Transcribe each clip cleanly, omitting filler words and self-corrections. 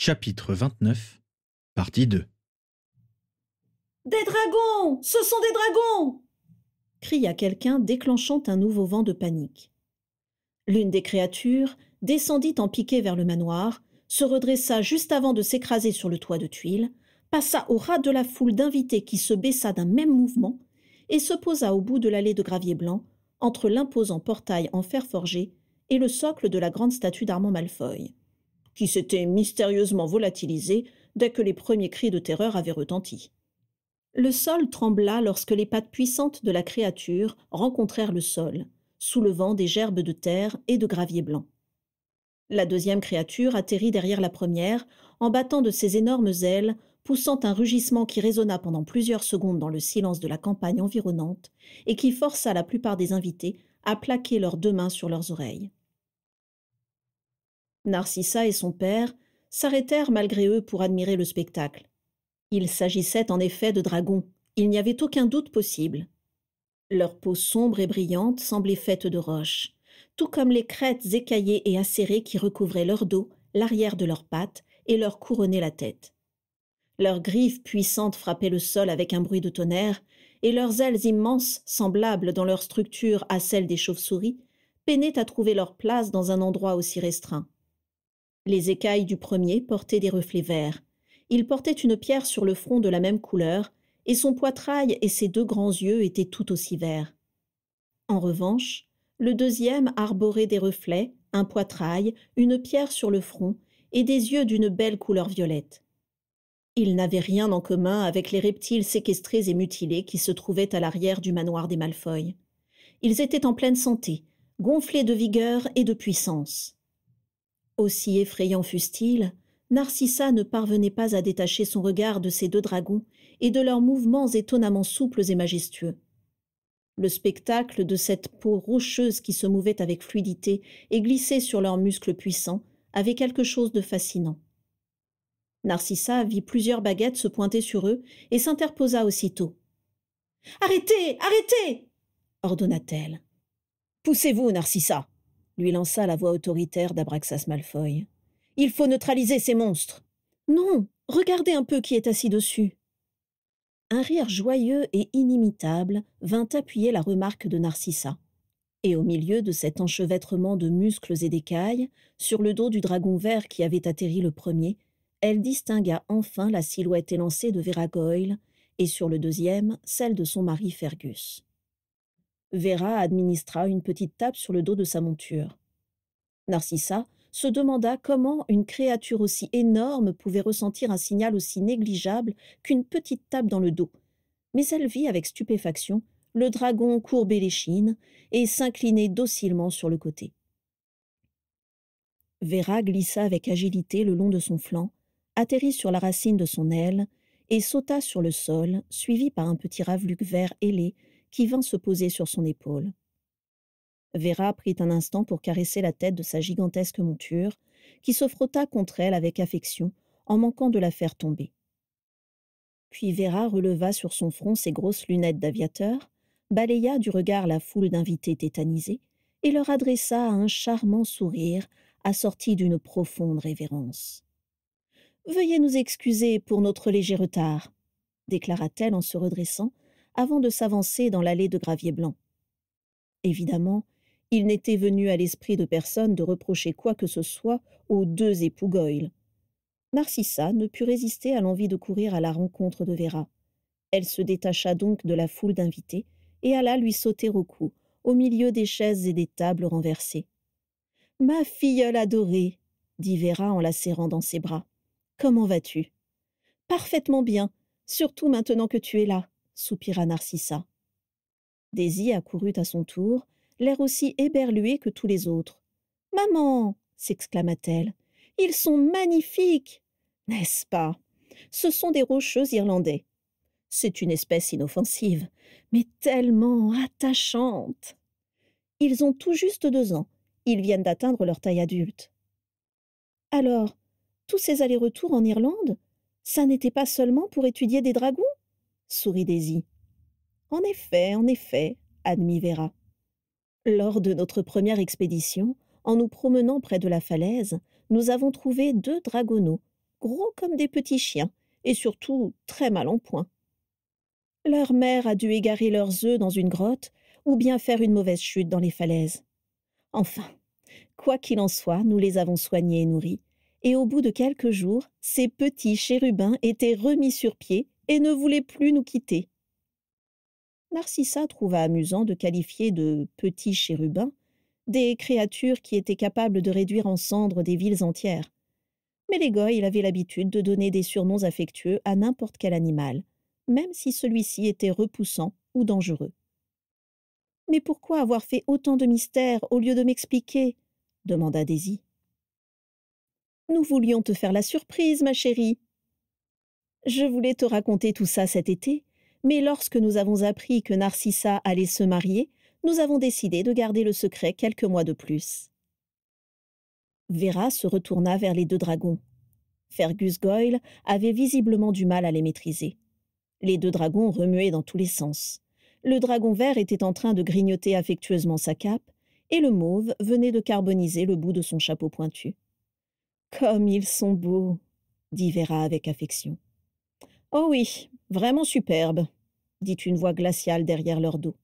Chapitre 29, partie 2. Des dragons! Ce sont des dragons! Cria quelqu'un, déclenchant un nouveau vent de panique. L'une des créatures descendit en piqué vers le manoir, se redressa juste avant de s'écraser sur le toit de tuiles, passa au ras de la foule d'invités qui se baissa d'un même mouvement et se posa au bout de l'allée de gravier blanc, entre l'imposant portail en fer forgé et le socle de la grande statue d'Armand Malfoy, qui s'était mystérieusement volatilisé dès que les premiers cris de terreur avaient retenti. Le sol trembla lorsque les pattes puissantes de la créature rencontrèrent le sol, soulevant des gerbes de terre et de gravier blanc. La deuxième créature atterrit derrière la première, en battant de ses énormes ailes, poussant un rugissement qui résonna pendant plusieurs secondes dans le silence de la campagne environnante et qui força la plupart des invités à plaquer leurs deux mains sur leurs oreilles. Narcissa et son père s'arrêtèrent malgré eux pour admirer le spectacle. Il s'agissait en effet de dragons, il n'y avait aucun doute possible. Leur peau sombre et brillante semblait faite de roches, tout comme les crêtes écaillées et acérées qui recouvraient leur dos, l'arrière de leurs pattes et leur couronnaient la tête. Leurs griffes puissantes frappaient le sol avec un bruit de tonnerre, et leurs ailes immenses, semblables dans leur structure à celles des chauves-souris, peinaient à trouver leur place dans un endroit aussi restreint. Les écailles du premier portaient des reflets verts. Il portait une pierre sur le front de la même couleur, et son poitrail et ses deux grands yeux étaient tout aussi verts. En revanche, le deuxième arborait des reflets, un poitrail, une pierre sur le front, et des yeux d'une belle couleur violette. Ils n'avaient rien en commun avec les reptiles séquestrés et mutilés qui se trouvaient à l'arrière du manoir des Malfoy. Ils étaient en pleine santé, gonflés de vigueur et de puissance. Aussi effrayants fussent-ils, Narcissa ne parvenait pas à détacher son regard de ces deux dragons et de leurs mouvements étonnamment souples et majestueux. Le spectacle de cette peau rocheuse qui se mouvait avec fluidité et glissait sur leurs muscles puissants avait quelque chose de fascinant. Narcissa vit plusieurs baguettes se pointer sur eux et s'interposa aussitôt. « Arrêtez, arrêtez !» ordonna-t-elle. « Poussez-vous, Narcissa !» lui lança la voix autoritaire d'Abraxas Malfoy. « Il faut neutraliser ces monstres !»« Non, regardez un peu qui est assis dessus !» Un rire joyeux et inimitable vint appuyer la remarque de Narcissa. Et au milieu de cet enchevêtrement de muscles et d'écailles, sur le dos du dragon vert qui avait atterri le premier, elle distingua enfin la silhouette élancée de Vera Goyle, et sur le deuxième, celle de son mari Fergus. Vera administra une petite tape sur le dos de sa monture. Narcissa se demanda comment une créature aussi énorme pouvait ressentir un signal aussi négligeable qu'une petite tape dans le dos, mais elle vit avec stupéfaction le dragon courber l'échine et s'incliner docilement sur le côté. Vera glissa avec agilité le long de son flanc, atterrit sur la racine de son aile et sauta sur le sol, suivi par un petit raveluc vert ailé qui vint se poser sur son épaule. Vera prit un instant pour caresser la tête de sa gigantesque monture, qui se frotta contre elle avec affection, en manquant de la faire tomber. Puis Vera releva sur son front ses grosses lunettes d'aviateur, balaya du regard la foule d'invités tétanisés, et leur adressa un charmant sourire assorti d'une profonde révérence. « Veuillez nous excuser pour notre léger retard », déclara-t-elle en se redressant, avant de s'avancer dans l'allée de gravier blanc. Évidemment, il n'était venu à l'esprit de personne de reprocher quoi que ce soit aux deux époux Goyle. Narcissa ne put résister à l'envie de courir à la rencontre de Vera. Elle se détacha donc de la foule d'invités et alla lui sauter au cou, au milieu des chaises et des tables renversées. « Ma filleule adorée !» dit Vera en la serrant dans ses bras. « Comment vas-tu ?»« Parfaitement bien, surtout maintenant que tu es là, » soupira Narcissa. Daisy accourut à son tour, l'air aussi éberlué que tous les autres. « Maman !» s'exclama-t-elle. « Ils sont magnifiques !»« N'est-ce pas ? Ce sont des rocheux irlandais. C'est une espèce inoffensive, mais tellement attachante. Ils ont tout juste 2 ans. Ils viennent d'atteindre leur taille adulte. » « Alors, tous ces allers-retours en Irlande, ça n'était pas seulement pour étudier des dragons ?» sourit Daisy. « En effet, » admit Vera. « Lors de notre première expédition, en nous promenant près de la falaise, nous avons trouvé 2 dragonneaux, gros comme des petits chiens, et surtout très mal en point. Leur mère a dû égarer leurs œufs dans une grotte, ou bien faire une mauvaise chute dans les falaises. Enfin, quoi qu'il en soit, nous les avons soignés et nourris, et au bout de quelques jours, ces petits chérubins étaient remis sur pied et ne voulaient plus nous quitter. Narcissa trouva amusant de qualifier de petits chérubins des créatures qui étaient capables de réduire en cendres des villes entières. Mais les Goyle avaient l'habitude de donner des surnoms affectueux à n'importe quel animal, même si celui-ci était repoussant ou dangereux. « Mais pourquoi avoir fait autant de mystères au lieu de m'expliquer » demanda Daisy. « Nous voulions te faire la surprise, ma chérie. Je voulais te raconter tout ça cet été, mais lorsque nous avons appris que Narcissa allait se marier, nous avons décidé de garder le secret quelques mois de plus. » Vera se retourna vers les deux dragons. Fergus Goyle avait visiblement du mal à les maîtriser. Les deux dragons remuaient dans tous les sens. Le dragon vert était en train de grignoter affectueusement sa cape, et le mauve venait de carboniser le bout de son chapeau pointu. « Comme ils sont beaux !» dit Vera avec affection. « Oh oui, vraiment superbe !» dit une voix glaciale derrière leur dos.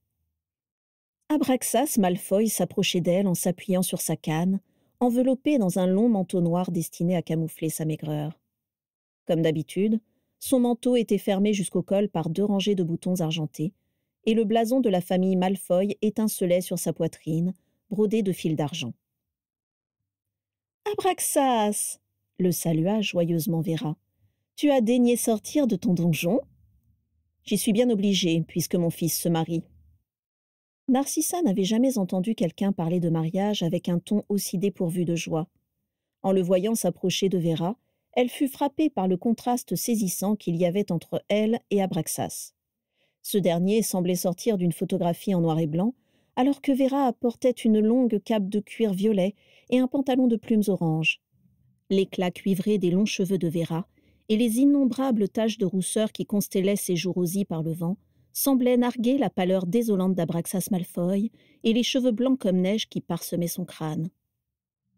Abraxas Malfoy s'approchait d'elle en s'appuyant sur sa canne, enveloppée dans un long manteau noir destiné à camoufler sa maigreur. Comme d'habitude, son manteau était fermé jusqu'au col par 2 rangées de boutons argentés, et le blason de la famille Malfoy étincelait sur sa poitrine, brodé de fils d'argent. « Abraxas !» le salua joyeusement Vera. « Tu as daigné sortir de ton donjon ?»« J'y suis bien obligée, puisque mon fils se marie. » Narcissa n'avait jamais entendu quelqu'un parler de mariage avec un ton aussi dépourvu de joie. En le voyant s'approcher de Vera, elle fut frappée par le contraste saisissant qu'il y avait entre elle et Abraxas. Ce dernier semblait sortir d'une photographie en noir et blanc, alors que Vera portait une longue cape de cuir violet et un pantalon de plumes orange. L'éclat cuivré des longs cheveux de Vera et les innombrables taches de rousseur qui constellaient ses joues rosies par le vent semblaient narguer la pâleur désolante d'Abraxas Malfoy et les cheveux blancs comme neige qui parsemaient son crâne.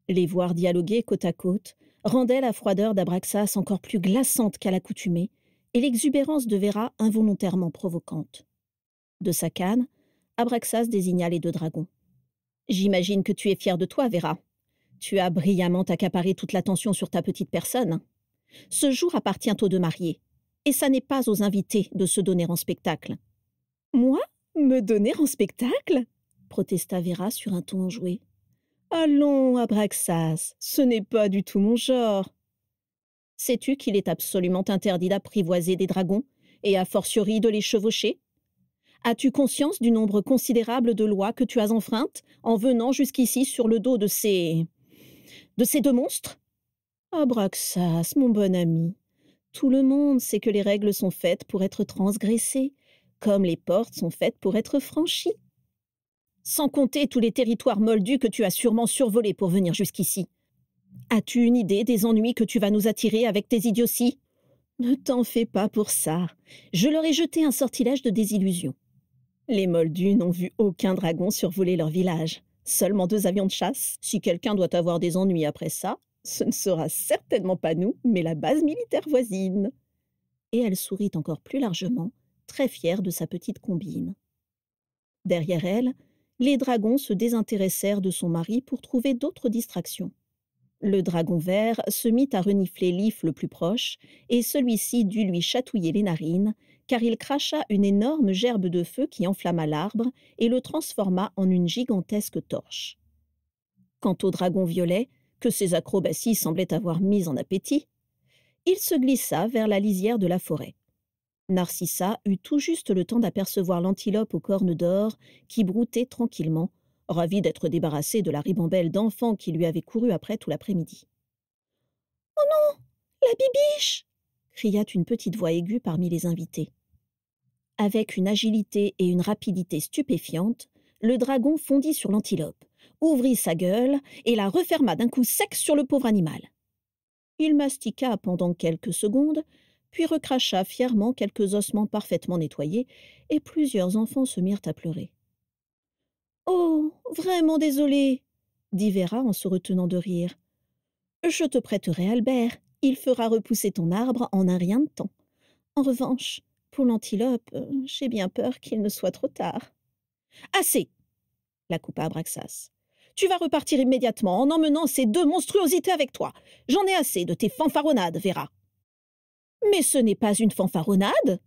Les voir dialoguer côte à côte rendait la froideur d'Abraxas encore plus glaçante qu'à l'accoutumée et l'exubérance de Vera involontairement provocante. De sa canne, Abraxas désigna les deux dragons. « J'imagine que tu es fière de toi, Vera. Tu as brillamment accaparé toute l'attention sur ta petite personne. Ce jour appartient aux deux mariés, et ça n'est pas aux invités de se donner en spectacle. »« Moi ? Me donner en spectacle ?» protesta Vera sur un ton enjoué. « Allons, Abraxas, ce n'est pas du tout mon genre. Sais-tu qu'il est absolument interdit d'apprivoiser des dragons, et a fortiori de les chevaucher ? As-tu conscience du nombre considérable de lois que tu as enfreintes en venant jusqu'ici sur le dos de ces deux monstres ? Abraxas, mon bon ami, tout le monde sait que les règles sont faites pour être transgressées, comme les portes sont faites pour être franchies. Sans compter tous les territoires moldus que tu as sûrement survolés pour venir jusqu'ici. As-tu une idée des ennuis que tu vas nous attirer avec tes idioties ? Ne t'en fais pas pour ça. Je leur ai jeté un sortilège de désillusion. Les moldus n'ont vu aucun dragon survoler leur village. Seulement 2 avions de chasse. Si quelqu'un doit avoir des ennuis après ça, ce ne sera certainement pas nous, mais la base militaire voisine. Et elle sourit encore plus largement, très fière de sa petite combine. Derrière elle, les dragons se désintéressèrent de son mari pour trouver d'autres distractions. Le dragon vert se mit à renifler Leaf le plus proche, et celui-ci dut lui chatouiller les narines, car il cracha une énorme gerbe de feu qui enflamma l'arbre et le transforma en une gigantesque torche. Quant au dragon violet, que ses acrobaties semblaient avoir mis en appétit, il se glissa vers la lisière de la forêt. Narcissa eut tout juste le temps d'apercevoir l'antilope aux cornes d'or qui broutait tranquillement, ravie d'être débarrassée de la ribambelle d'enfants qui lui avait couru après tout l'après-midi. « Oh non, la bibiche !» cria une petite voix aiguë parmi les invités. Avec une agilité et une rapidité stupéfiantes, le dragon fondit sur l'antilope, ouvrit sa gueule et la referma d'un coup sec sur le pauvre animal. Il mastiqua pendant quelques secondes, puis recracha fièrement quelques ossements parfaitement nettoyés, et plusieurs enfants se mirent à pleurer. « Oh, vraiment désolée !» dit Vera en se retenant de rire. « Je te prêterai Albert, Il fera repousser ton arbre en un rien de temps. En revanche, pour l'antilope, j'ai bien peur qu'il ne soit trop tard. Assez, la coupa Abraxas. Tu vas repartir immédiatement en emmenant ces deux monstruosités avec toi. J'en ai assez de tes fanfaronnades, Vera. Mais ce n'est pas une fanfaronnade,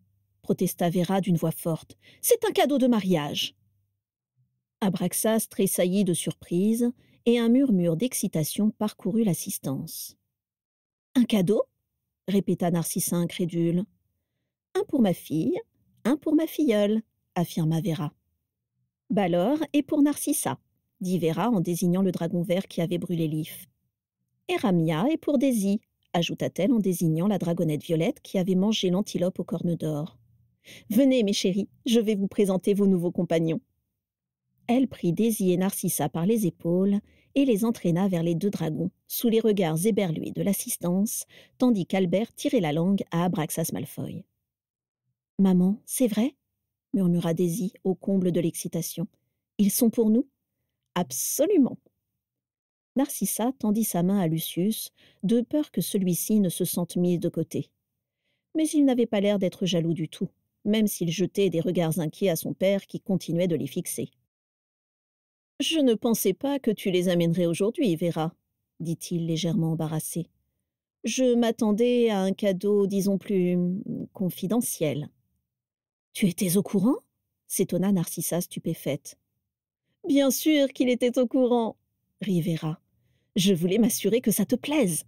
protesta Vera d'une voix forte. C'est un cadeau de mariage. Abraxas tressaillit de surprise et un murmure d'excitation parcourut l'assistance. Un cadeau répéta Narcissa incrédule. Un pour ma fille, un pour ma filleule, affirma Vera. Balor est pour Narcissa, dit Vera en désignant le dragon vert qui avait brûlé Leaf. Et Ramia est pour Daisy, ajouta-t-elle en désignant la dragonnette violette qui avait mangé l'antilope aux cornes d'or. Venez, mes chéris, je vais vous présenter vos nouveaux compagnons. Elle prit Daisy et Narcissa par les épaules et les entraîna vers les deux dragons, sous les regards éberlués de l'assistance, tandis qu'Albert tirait la langue à Abraxas Malfoy. « Maman, c'est vrai ?» murmura Daisy, au comble de l'excitation. « Ils sont pour nous ?»« Absolument !» Narcissa tendit sa main à Lucius, de peur que celui-ci ne se sente mis de côté. Mais il n'avait pas l'air d'être jaloux du tout, même s'il jetait des regards inquiets à son père qui continuait de les fixer. « Je ne pensais pas que tu les amènerais aujourd'hui, Vera, » dit-il légèrement embarrassé. « Je m'attendais à un cadeau, disons plus confidentiel. »« Tu étais au courant ?» s'étonna Narcissa stupéfaite. « Bien sûr qu'il était au courant, » rit Vera. « Je voulais m'assurer que ça te plaise. »«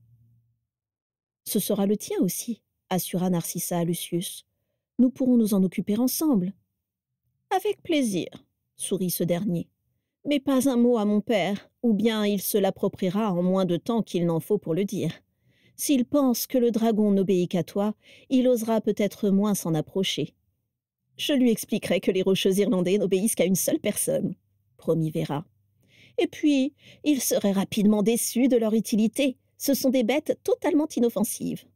Ce sera le tien aussi, » assura Narcissa à Lucius. « Nous pourrons nous en occuper ensemble. »« Avec plaisir, » sourit ce dernier. « Mais pas un mot à mon père, ou bien il se l'appropriera en moins de temps qu'il n'en faut pour le dire. S'il pense que le dragon n'obéit qu'à toi, il osera peut-être moins s'en approcher. Je lui expliquerai que les rocheux irlandais n'obéissent qu'à une seule personne, » promit Vera. « Et puis, il serait rapidement déçu de leur utilité. Ce sont des bêtes totalement inoffensives. »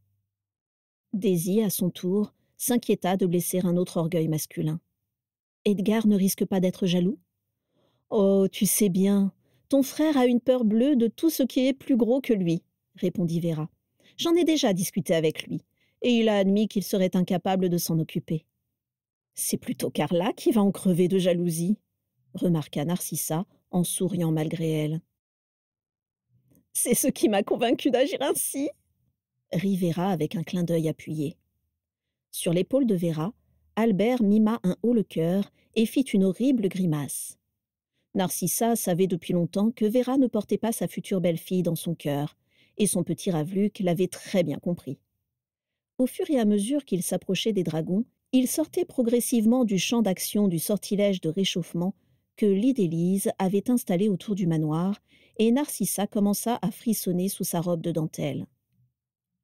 Daisy, à son tour, s'inquiéta de blesser un autre orgueil masculin. « Edgar ne risque pas d'être jaloux ?»« Oh, tu sais bien, ton frère a une peur bleue de tout ce qui est plus gros que lui, » répondit Vera. « J'en ai déjà discuté avec lui, et il a admis qu'il serait incapable de s'en occuper. »« C'est plutôt Carla qui va en crever de jalousie, » remarqua Narcissa, en souriant malgré elle. « C'est ce qui m'a convaincue d'agir ainsi, » rit Vera avec un clin d'œil appuyé. Sur l'épaule de Vera, Albert mima un haut-le-cœur et fit une horrible grimace. Narcissa savait depuis longtemps que Vera ne portait pas sa future belle-fille dans son cœur, et son petit Ravluc l'avait très bien compris. Au fur et à mesure qu'il s'approchait des dragons, il sortait progressivement du champ d'action du sortilège de réchauffement que l'Idélise avait installé autour du manoir, et Narcissa commença à frissonner sous sa robe de dentelle.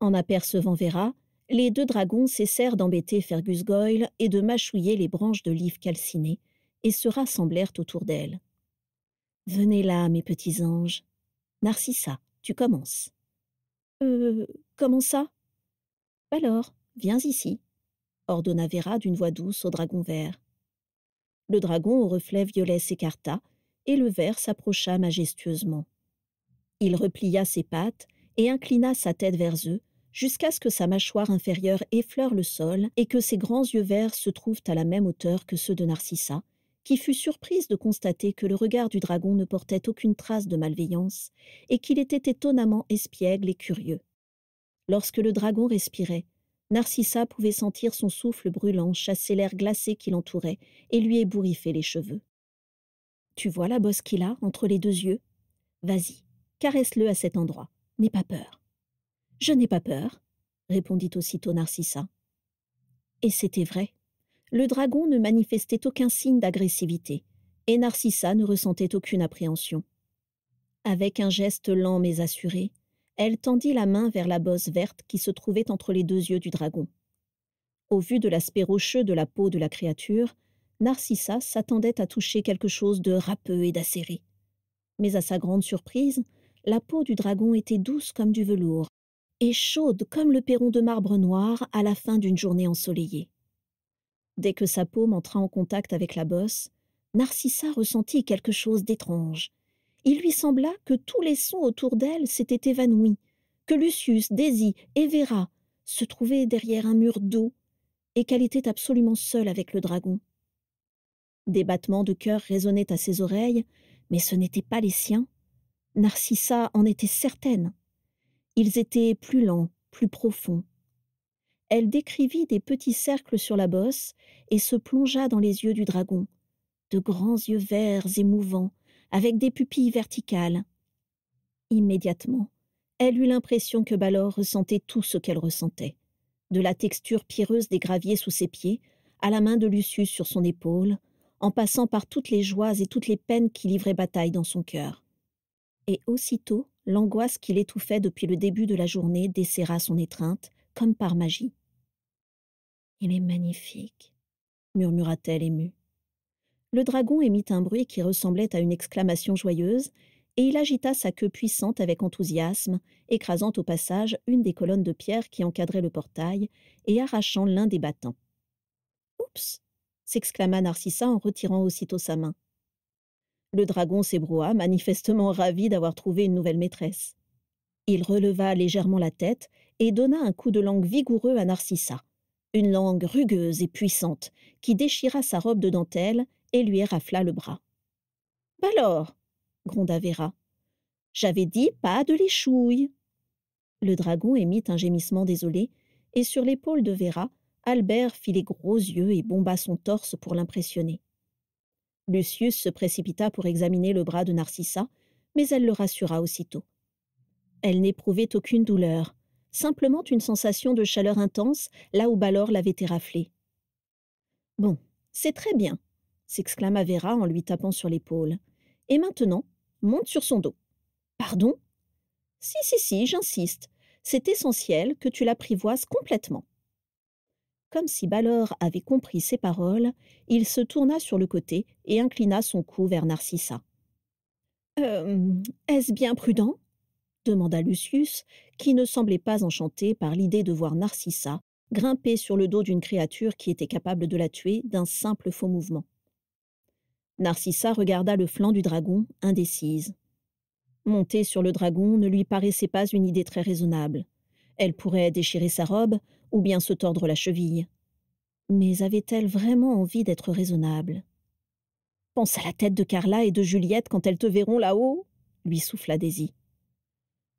En apercevant Vera, les deux dragons cessèrent d'embêter Fergus Goyle et de mâchouiller les branches de l'if calcinées, et se rassemblèrent autour d'elle. « Venez là, mes petits anges. Narcissa, tu commences. »« Comment ça ?»« Alors, viens ici, » ordonna Vera d'une voix douce au dragon vert. Le dragon au reflet violet s'écarta, et le ver s'approcha majestueusement. Il replia ses pattes et inclina sa tête vers eux, jusqu'à ce que sa mâchoire inférieure effleure le sol et que ses grands yeux verts se trouvent à la même hauteur que ceux de Narcissa, qui fut surprise de constater que le regard du dragon ne portait aucune trace de malveillance et qu'il était étonnamment espiègle et curieux. Lorsque le dragon respirait, Narcissa pouvait sentir son souffle brûlant chasser l'air glacé qui l'entourait et lui ébouriffer les cheveux. « Tu vois la bosse qu'il a entre les deux yeux ? Vas-y, caresse-le à cet endroit. N'aie pas peur. »« Je n'ai pas peur, » répondit aussitôt Narcissa. Et c'était vrai. Le dragon ne manifestait aucun signe d'agressivité, et Narcissa ne ressentait aucune appréhension. Avec un geste lent mais assuré, elle tendit la main vers la bosse verte qui se trouvait entre les deux yeux du dragon. Au vu de l'aspect rocheux de la peau de la créature, Narcissa s'attendait à toucher quelque chose de râpeux et d'acéré. Mais à sa grande surprise, la peau du dragon était douce comme du velours, et chaude comme le perron de marbre noir à la fin d'une journée ensoleillée. Dès que sa paume entra en contact avec la bosse, Narcissa ressentit quelque chose d'étrange. Il lui sembla que tous les sons autour d'elle s'étaient évanouis, que Lucius, Daisy et Vera se trouvaient derrière un mur d'eau et qu'elle était absolument seule avec le dragon. Des battements de cœur résonnaient à ses oreilles, mais ce n'étaient pas les siens. Narcissa en était certaine. Ils étaient plus lents, plus profonds. Elle décrivit des petits cercles sur la bosse et se plongea dans les yeux du dragon, de grands yeux verts et mouvants, avec des pupilles verticales. Immédiatement, elle eut l'impression que Balor ressentait tout ce qu'elle ressentait, de la texture pierreuse des graviers sous ses pieds, à la main de Lucius sur son épaule, en passant par toutes les joies et toutes les peines qui livraient bataille dans son cœur. Et aussitôt, l'angoisse qui l'étouffait depuis le début de la journée desserra son étreinte, comme par magie. « Il est magnifique », murmura-t-elle émue. Le dragon émit un bruit qui ressemblait à une exclamation joyeuse, et il agita sa queue puissante avec enthousiasme, écrasant au passage une des colonnes de pierre qui encadraient le portail et arrachant l'un des battants. « Oups !» s'exclama Narcissa en retirant aussitôt sa main. Le dragon s'ébroua, manifestement ravi d'avoir trouvé une nouvelle maîtresse. Il releva légèrement la tête et donna un coup de langue vigoureux à Narcissa, une langue rugueuse et puissante qui déchira sa robe de dentelle et lui érafla le bras. « Balor !» gronda Vera. « J'avais dit pas de l'échouille !» Le dragon émit un gémissement désolé, et sur l'épaule de Vera, Albert fit les gros yeux et bomba son torse pour l'impressionner. Lucius se précipita pour examiner le bras de Narcissa, mais elle le rassura aussitôt. Elle n'éprouvait aucune douleur, simplement une sensation de chaleur intense là où Balor l'avait éraflée. « Bon, c'est très bien !» s'exclama Vera en lui tapant sur l'épaule. « Et maintenant, monte sur son dos. »« Pardon ? » ?»« Si, j'insiste. C'est essentiel que tu l'apprivoises complètement. » Comme si Balor avait compris ses paroles, il se tourna sur le côté et inclina son cou vers Narcissa. « Est-ce bien prudent ?» demanda Lucius, qui ne semblait pas enchanté par l'idée de voir Narcissa grimper sur le dos d'une créature qui était capable de la tuer d'un simple faux mouvement. Narcissa regarda le flanc du dragon, indécise. Monter sur le dragon ne lui paraissait pas une idée très raisonnable. Elle pourrait déchirer sa robe ou bien se tordre la cheville. Mais avait-elle vraiment envie d'être raisonnable ? « Pense à la tête de Carla et de Juliette quand elles te verront là-haut » lui souffla Daisy.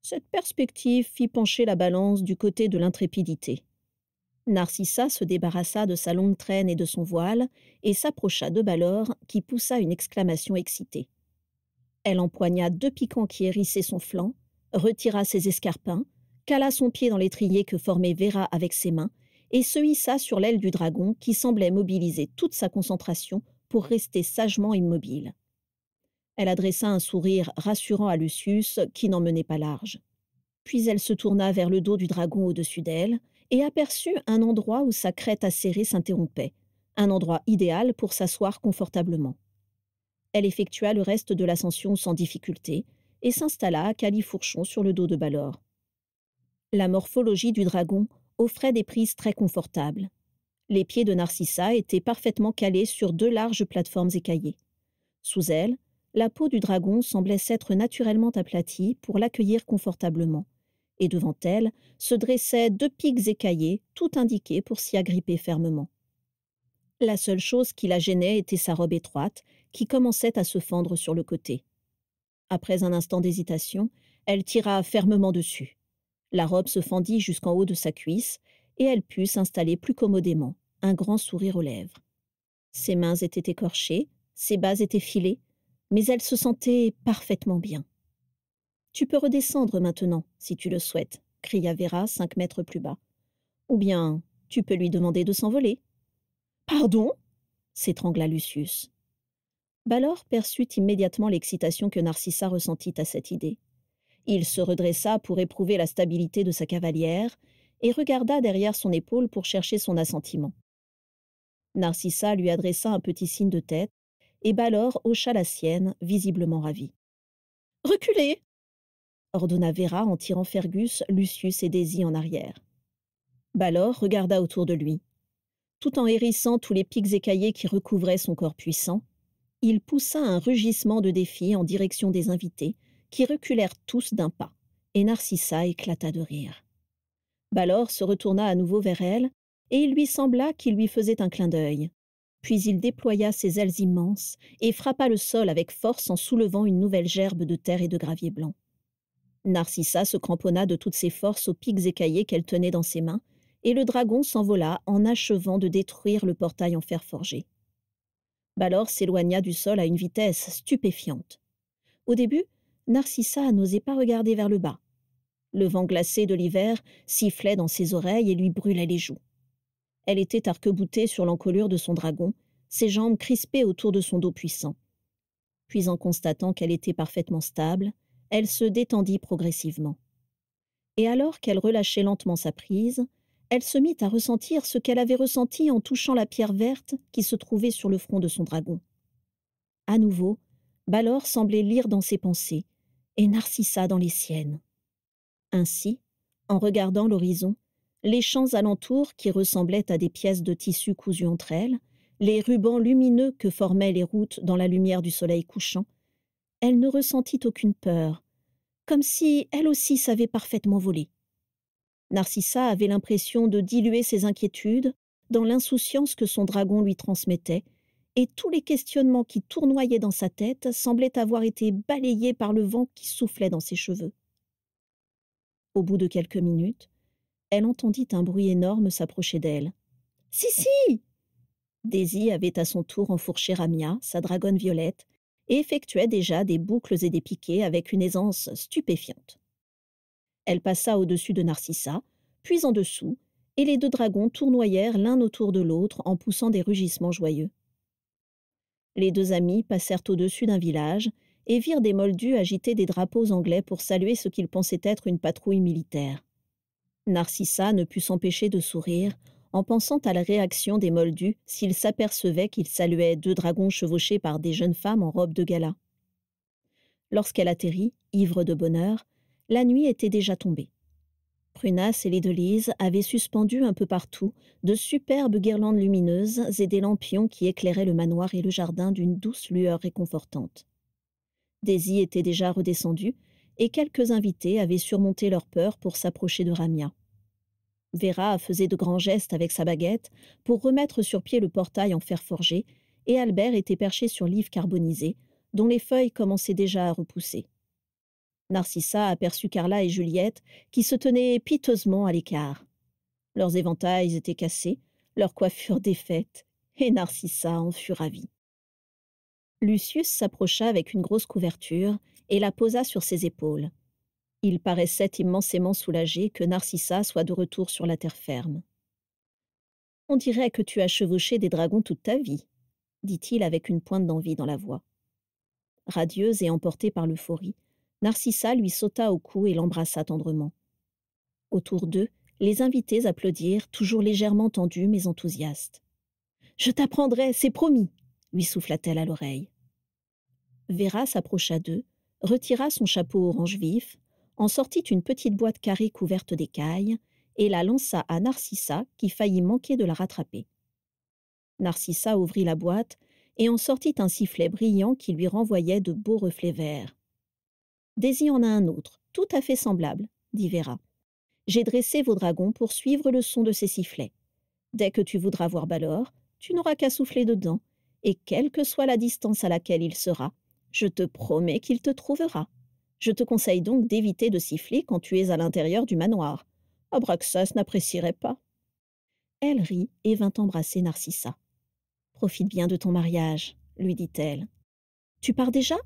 Cette perspective fit pencher la balance du côté de l'intrépidité. Narcissa se débarrassa de sa longue traîne et de son voile et s'approcha de Balor, qui poussa une exclamation excitée. Elle empoigna 2 piquants qui hérissaient son flanc, retira ses escarpins, cala son pied dans l'étrier que formait Vera avec ses mains et se hissa sur l'aile du dragon qui semblait mobiliser toute sa concentration pour rester sagement immobile. Elle adressa un sourire rassurant à Lucius qui n'en menait pas large. Puis elle se tourna vers le dos du dragon au-dessus d'elle et aperçut un endroit où sa crête acérée s'interrompait, un endroit idéal pour s'asseoir confortablement. Elle effectua le reste de l'ascension sans difficulté et s'installa à califourchon sur le dos de Balor. La morphologie du dragon offrait des prises très confortables. Les pieds de Narcissa étaient parfaitement calés sur 2 larges plateformes écaillées. Sous elle, la peau du dragon semblait s'être naturellement aplatie pour l'accueillir confortablement, et devant elle se dressaient 2 pics écaillés, tout indiqués pour s'y agripper fermement. La seule chose qui la gênait était sa robe étroite, qui commençait à se fendre sur le côté. Après un instant d'hésitation, elle tira fermement dessus. La robe se fendit jusqu'en haut de sa cuisse, et elle put s'installer plus commodément, un grand sourire aux lèvres. Ses mains étaient écorchées, ses bas étaient filés, mais elle se sentait parfaitement bien. « Tu peux redescendre maintenant, si tu le souhaites, » cria Vera 5 mètres plus bas. « Ou bien, tu peux lui demander de s'envoler. »« Pardon ?» s'étrangla Lucius. Balor perçut immédiatement l'excitation que Narcissa ressentit à cette idée. Il se redressa pour éprouver la stabilité de sa cavalière et regarda derrière son épaule pour chercher son assentiment. Narcissa lui adressa un petit signe de tête, et Balor hocha la sienne, visiblement ravi. « Reculez !» ordonna Vera en tirant Fergus, Lucius et Daisy en arrière. Balor regarda autour de lui. Tout en hérissant tous les pics écaillés qui recouvraient son corps puissant, il poussa un rugissement de défi en direction des invités, qui reculèrent tous d'un pas, et Narcissa éclata de rire. Balor se retourna à nouveau vers elle, et il lui sembla qu'il lui faisait un clin d'œil. Puis il déploya ses ailes immenses et frappa le sol avec force en soulevant une nouvelle gerbe de terre et de gravier blanc. Narcissa se cramponna de toutes ses forces aux pics écaillés qu'elle tenait dans ses mains, et le dragon s'envola en achevant de détruire le portail en fer forgé. Balor s'éloigna du sol à une vitesse stupéfiante. Au début, Narcissa n'osait pas regarder vers le bas. Le vent glacé de l'hiver sifflait dans ses oreilles et lui brûlait les joues. Elle était arc-boutée sur l'encolure de son dragon, ses jambes crispées autour de son dos puissant. Puis, en constatant qu'elle était parfaitement stable, elle se détendit progressivement. Et alors qu'elle relâchait lentement sa prise, elle se mit à ressentir ce qu'elle avait ressenti en touchant la pierre verte qui se trouvait sur le front de son dragon. À nouveau, Balor semblait lire dans ses pensées, et Narcissa dans les siennes. Ainsi, en regardant l'horizon, les champs alentours qui ressemblaient à des pièces de tissu cousues entre elles, les rubans lumineux que formaient les routes dans la lumière du soleil couchant, elle ne ressentit aucune peur, comme si elle aussi savait parfaitement voler. Narcissa avait l'impression de diluer ses inquiétudes dans l'insouciance que son dragon lui transmettait, et tous les questionnements qui tournoyaient dans sa tête semblaient avoir été balayés par le vent qui soufflait dans ses cheveux. Au bout de quelques minutes, elle entendit un bruit énorme s'approcher d'elle. « Si !» Daisy avait à son tour enfourché Ramia, sa dragonne violette, et effectuait déjà des boucles et des piquets avec une aisance stupéfiante. Elle passa au-dessus de Narcissa, puis en dessous, et les deux dragons tournoyèrent l'un autour de l'autre en poussant des rugissements joyeux. Les deux amis passèrent au-dessus d'un village et virent des moldus agiter des drapeaux anglais pour saluer ce qu'ils pensaient être une patrouille militaire. Narcissa ne put s'empêcher de sourire en pensant à la réaction des moldus s'ils s'apercevaient qu'ils saluaient deux dragons chevauchés par des jeunes femmes en robe de gala. Lorsqu'elle atterrit, ivre de bonheur, la nuit était déjà tombée. Prunas et les deux Lises avaient suspendu un peu partout de superbes guirlandes lumineuses et des lampions qui éclairaient le manoir et le jardin d'une douce lueur réconfortante. Daisy était déjà redescendue et quelques invités avaient surmonté leur peur pour s'approcher de Ramia. Vera faisait de grands gestes avec sa baguette pour remettre sur pied le portail en fer forgé, et Albert était perché sur l'if carbonisé, dont les feuilles commençaient déjà à repousser. Narcissa aperçut Carla et Juliette qui se tenaient piteusement à l'écart. Leurs éventails étaient cassés, leurs coiffures défaites, et Narcissa en fut ravie. Lucius s'approcha avec une grosse couverture et la posa sur ses épaules. Il paraissait immensément soulagé que Narcissa soit de retour sur la terre ferme. « On dirait que tu as chevauché des dragons toute ta vie, » dit-il avec une pointe d'envie dans la voix. Radieuse et emportée par l'euphorie, Narcissa lui sauta au cou et l'embrassa tendrement. Autour d'eux, les invités applaudirent, toujours légèrement tendus mais enthousiastes. « Je t'apprendrai, c'est promis !» lui souffla-t-elle à l'oreille. Vera s'approcha d'eux, retira son chapeau orange vif, en sortit une petite boîte carrée couverte d'écailles et la lança à Narcissa qui faillit manquer de la rattraper. Narcissa ouvrit la boîte et en sortit un sifflet brillant qui lui renvoyait de beaux reflets verts. « Daisy en a un autre, tout à fait semblable, » dit Vera. « J'ai dressé vos dragons pour suivre le son de ces sifflets. Dès que tu voudras voir Balor, tu n'auras qu'à souffler dedans, et quelle que soit la distance à laquelle il sera, je te promets qu'il te trouvera. Je te conseille donc d'éviter de siffler quand tu es à l'intérieur du manoir. Abraxas n'apprécierait pas. » Elle rit et vint embrasser Narcissa. « Profite bien de ton mariage, » lui dit-elle. « Tu pars déjà ? » ?»«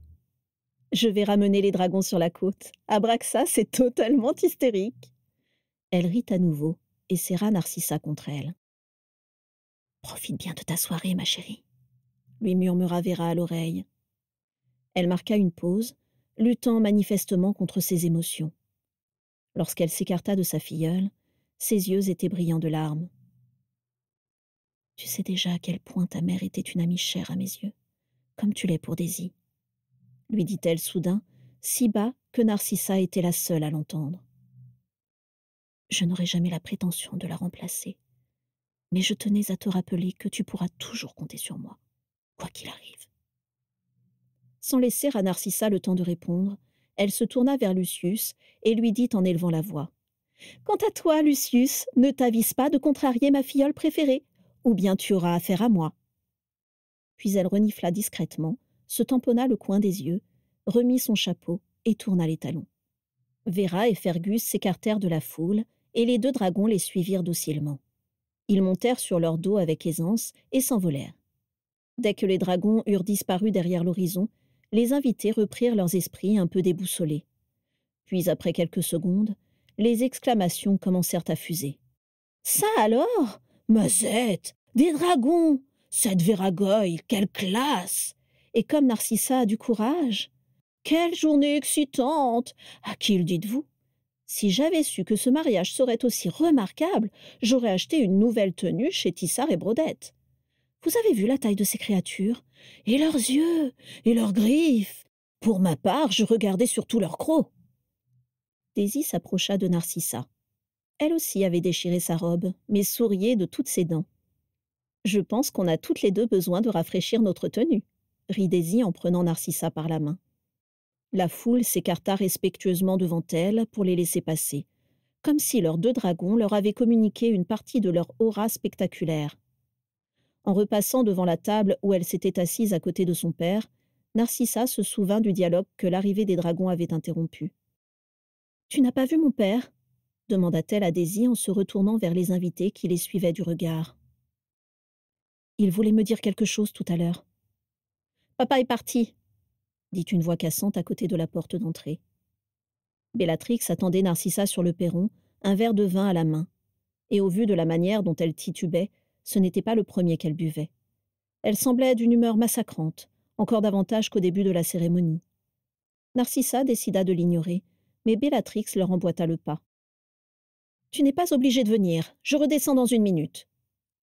Je vais ramener les dragons sur la côte. Abraxas est totalement hystérique. » Elle rit à nouveau et serra Narcissa contre elle. « Profite bien de ta soirée, ma chérie, » lui murmura Vera à l'oreille. Elle marqua une pause, luttant manifestement contre ses émotions. Lorsqu'elle s'écarta de sa filleule, ses yeux étaient brillants de larmes. « Tu sais déjà à quel point ta mère était une amie chère à mes yeux, comme tu l'es pour Daisy, » lui dit-elle soudain, si bas que Narcissa était la seule à l'entendre. « Je n'aurai jamais la prétention de la remplacer, mais je tenais à te rappeler que tu pourras toujours compter sur moi, quoi qu'il arrive. » Sans laisser à Narcissa le temps de répondre, Elle se tourna vers Lucius et lui dit en élevant la voix. « Quant à toi, Lucius, ne t'avise pas de contrarier ma filleule préférée, ou bien tu auras affaire à moi. » Puis elle renifla discrètement, se tamponna le coin des yeux, remit son chapeau et tourna les talons. Vera et Fergus s'écartèrent de la foule, et les 2 dragons les suivirent docilement. Ils montèrent sur leur dos avec aisance et s'envolèrent. Dès que les dragons eurent disparu derrière l'horizon, les invités reprirent leurs esprits un peu déboussolés. Puis, après quelques secondes, les exclamations commencèrent à fuser. « Ça alors? Mazette! Des dragons! Cette Vera Goyle, quelle classe! Et comme Narcissa a du courage! Quelle journée excitante! À qui le dites-vous? Si j'avais su que ce mariage serait aussi remarquable, j'aurais acheté une nouvelle tenue chez Tissard et Brodette. Vous avez vu la taille de ces créatures? Et leurs yeux? Et leurs griffes? Pour ma part, je regardais surtout leurs crocs. » Daisy s'approcha de Narcissa. Elle aussi avait déchiré sa robe, mais souriait de toutes ses dents. « Je pense qu'on a toutes les 2 besoin de rafraîchir notre tenue, » rit Daisy en prenant Narcissa par la main. La foule s'écarta respectueusement devant elle pour les laisser passer, comme si leurs 2 dragons leur avaient communiqué une partie de leur aura spectaculaire. En repassant devant la table où elle s'était assise à côté de son père, Narcissa se souvint du dialogue que l'arrivée des dragons avait interrompu. « Tu n'as pas vu mon père ?» demanda-t-elle à Daisy en se retournant vers les invités qui les suivaient du regard. « Il voulait me dire quelque chose tout à l'heure. »« Papa est parti !» dit une voix cassante à côté de la porte d'entrée. Bellatrix attendait Narcissa sur le perron, un verre de vin à la main, et au vu de la manière dont elle titubait, ce n'était pas le premier qu'elle buvait. Elle semblait d'une humeur massacrante, encore davantage qu'au début de la cérémonie. Narcissa décida de l'ignorer, mais Bellatrix leur emboîta le pas. « Tu n'es pas obligée de venir, je redescends dans 1 minute, »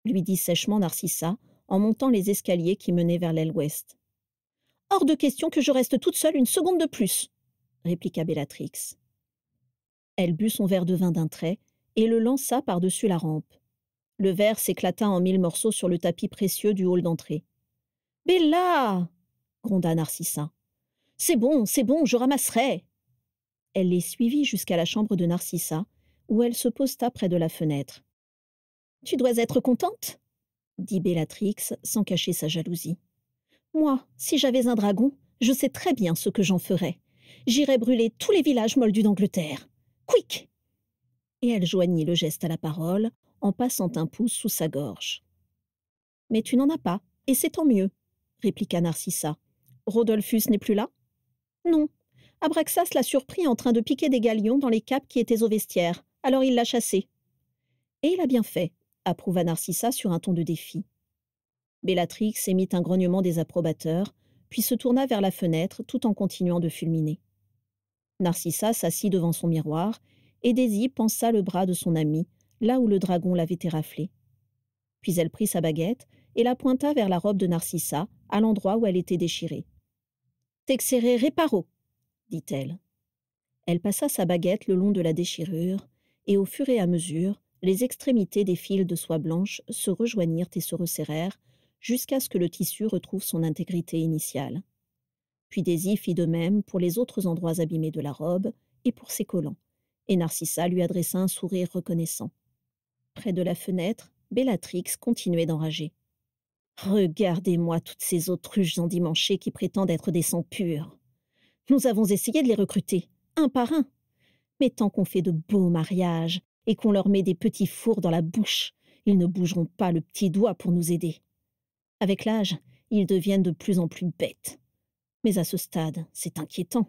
lui dit sèchement Narcissa, en montant les escaliers qui menaient vers l'aile ouest. « Hors de question que je reste toute seule 1 seconde de plus, » répliqua Bellatrix. Elle but son verre de vin d'un trait et le lança par-dessus la rampe. Le verre s'éclata en 1000 morceaux sur le tapis précieux du hall d'entrée. « Bella !» gronda Narcissa. « C'est bon, je ramasserai !» Elle les suivit jusqu'à la chambre de Narcissa, où elle se posta près de la fenêtre. « Tu dois être contente ?» dit Bellatrix sans cacher sa jalousie. « Moi, si j'avais un dragon, je sais très bien ce que j'en ferais. J'irais brûler tous les villages moldus d'Angleterre. Quick !» Et elle joignit le geste à la parole en passant un pouce sous sa gorge. « Mais tu n'en as pas, et c'est tant mieux, » répliqua Narcissa. « Rodolphus n'est plus là ?»« Non. Abraxas l'a surpris en train de piquer des galions dans les capes qui étaient au vestiaire, alors il l'a chassé. »« Et il a bien fait, » approuva Narcissa sur un ton de défi. Bellatrix émit un grognement désapprobateur, puis se tourna vers la fenêtre tout en continuant de fulminer. Narcissa s'assit devant son miroir, et Daisy pansa le bras de son amie, là où le dragon l'avait éraflé. Puis elle prit sa baguette et la pointa vers la robe de Narcissa, à l'endroit où elle était déchirée. « Texere reparo » dit-elle. Elle passa sa baguette le long de la déchirure, et au fur et à mesure, les extrémités des fils de soie blanche se rejoignirent et se resserrèrent, jusqu'à ce que le tissu retrouve son intégrité initiale. Puis Daisy fit de même pour les autres endroits abîmés de la robe et pour ses collants, et Narcissa lui adressa un sourire reconnaissant. Près de la fenêtre, Bellatrix continuait d'enrager. « Regardez-moi toutes ces autruches endimanchées qui prétendent être des sangs purs. Nous avons essayé de les recruter, un par un. Mais tant qu'on fait de beaux mariages et qu'on leur met des petits fours dans la bouche, ils ne bougeront pas le petit doigt pour nous aider. Avec l'âge, ils deviennent de plus en plus bêtes. Mais à ce stade, c'est inquiétant. »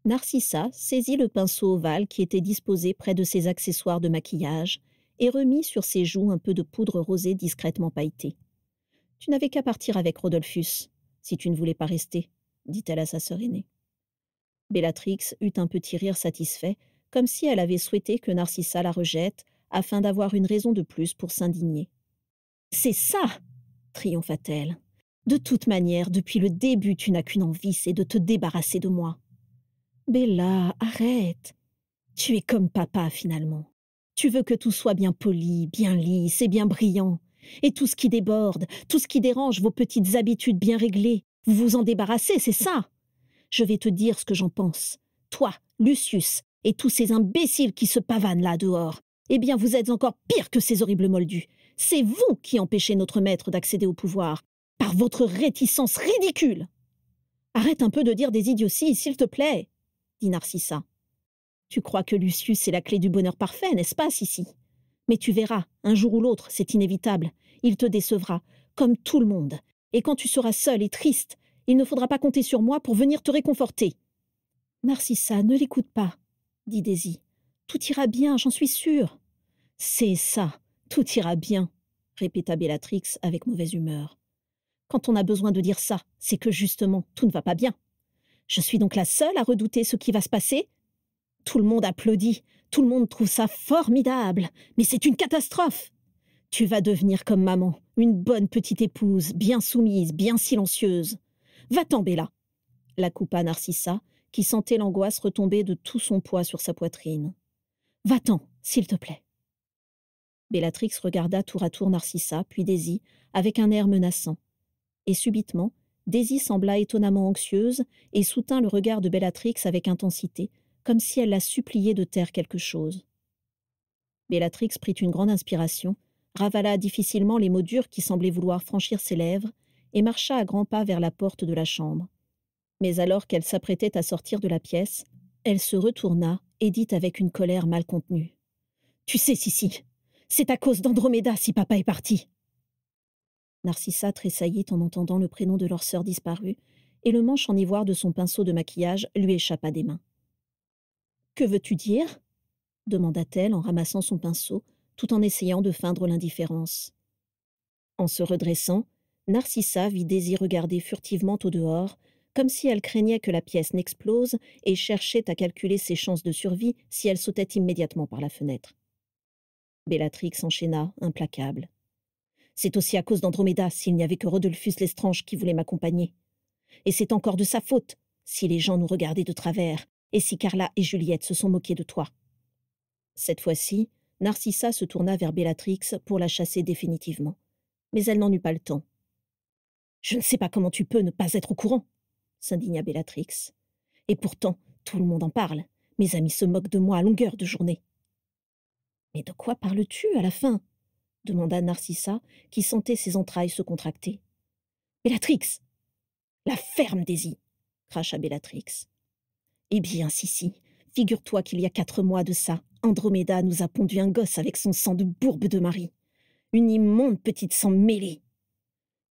Narcissa saisit le pinceau ovale qui était disposé près de ses accessoires de maquillage et remit sur ses joues un peu de poudre rosée discrètement pailletée. « Tu n'avais qu'à partir avec Rodolphus, si tu ne voulais pas rester, » dit-elle à sa sœur aînée. Bellatrix eut un petit rire satisfait, comme si elle avait souhaité que Narcissa la rejette, afin d'avoir une raison de plus pour s'indigner. « C'est ça !» triompha-t-elle. « De toute manière, depuis le début, tu n'as qu'une envie, c'est de te débarrasser de moi. »« Bella, arrête. Tu es comme papa, finalement. Tu veux que tout soit bien poli, bien lisse et bien brillant. Et tout ce qui déborde, tout ce qui dérange vos petites habitudes bien réglées, vous vous en débarrassez, c'est ça. je vais te dire ce que j'en pense. Toi, Lucius, et tous ces imbéciles qui se pavanent là dehors, eh bien vous êtes encore pire que ces horribles moldus. C'est vous qui empêchez notre maître d'accéder au pouvoir, par votre réticence ridicule. Arrête un peu de dire des idioties, s'il te plaît, dit Narcissa. Tu crois que Lucius est la clé du bonheur parfait, n'est-ce pas, Sissi? Mais tu verras, un jour ou l'autre, c'est inévitable. Il te décevra, comme tout le monde. Et quand tu seras seule et triste, il ne faudra pas compter sur moi pour venir te réconforter. Narcissa, ne l'écoute pas, dit Daisy. Tout ira bien, j'en suis sûre. C'est ça, tout ira bien, répéta Bellatrix avec mauvaise humeur. Quand on a besoin de dire ça, c'est que justement, tout ne va pas bien. Je suis donc la seule à redouter ce qui va se passer? Tout le monde applaudit, tout le monde trouve ça formidable, mais c'est une catastrophe. Tu vas devenir comme maman, une bonne petite épouse, bien soumise, bien silencieuse. Va-t'en, Bella, la coupa Narcissa, qui sentait l'angoisse retomber de tout son poids sur sa poitrine. Va-t'en, s'il te plaît. Bellatrix regarda tour à tour Narcissa, puis Daisy, avec un air menaçant. Et subitement, Daisy sembla étonnamment anxieuse et soutint le regard de Bellatrix avec intensité, comme si elle la suppliait de taire quelque chose. Bellatrix prit une grande inspiration, ravala difficilement les mots durs qui semblaient vouloir franchir ses lèvres, et marcha à grands pas vers la porte de la chambre. Mais alors qu'elle s'apprêtait à sortir de la pièce, elle se retourna et dit avec une colère mal contenue. « Tu sais, Sissi, c'est à cause d'Androméda si papa est parti. » Narcissa tressaillit en entendant le prénom de leur sœur disparue, et le manche en ivoire de son pinceau de maquillage lui échappa des mains. « Que veux-tu dire ?» demanda-t-elle en ramassant son pinceau, tout en essayant de feindre l'indifférence. En se redressant, Narcissa vit Daisy regarder furtivement au dehors, comme si elle craignait que la pièce n'explose et cherchait à calculer ses chances de survie si elle sautait immédiatement par la fenêtre. Bellatrix enchaîna, implacable. « C'est aussi à cause d'Androméda s'il n'y avait que Rodolphus Lestrange qui voulait m'accompagner. Et c'est encore de sa faute si les gens nous regardaient de travers et si Carla et Juliette se sont moquées de toi. » Cette fois-ci, Narcissa se tourna vers Bellatrix pour la chasser définitivement. Mais elle n'en eut pas le temps. « Je ne sais pas comment tu peux ne pas être au courant, » s'indigna Bellatrix. « Et pourtant, tout le monde en parle. Mes amis se moquent de moi à longueur de journée. »« Mais de quoi parles-tu à la fin ?» demanda Narcissa, qui sentait ses entrailles se contracter. « Bellatrix !»« La ferme, Daisy !» cracha Bellatrix. « Eh bien, Sissi, figure-toi qu'il y a 4 mois de ça, Androméda nous a pondu un gosse avec son sang de bourbe de mari. Une immonde petite sang mêlée.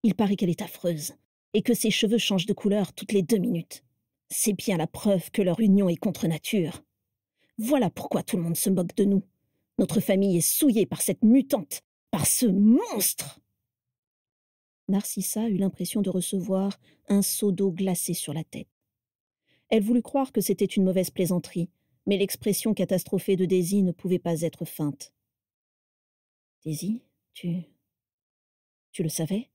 Il paraît qu'elle est affreuse, et que ses cheveux changent de couleur toutes les 2 minutes. C'est bien la preuve que leur union est contre nature. Voilà pourquoi tout le monde se moque de nous. Notre famille est souillée par cette mutante, par ce monstre !» Narcissa eut l'impression de recevoir un seau d'eau glacée sur la tête. Elle voulut croire que c'était une mauvaise plaisanterie, mais l'expression catastrophée de Daisy ne pouvait pas être feinte. « Daisy, tu le savais ?»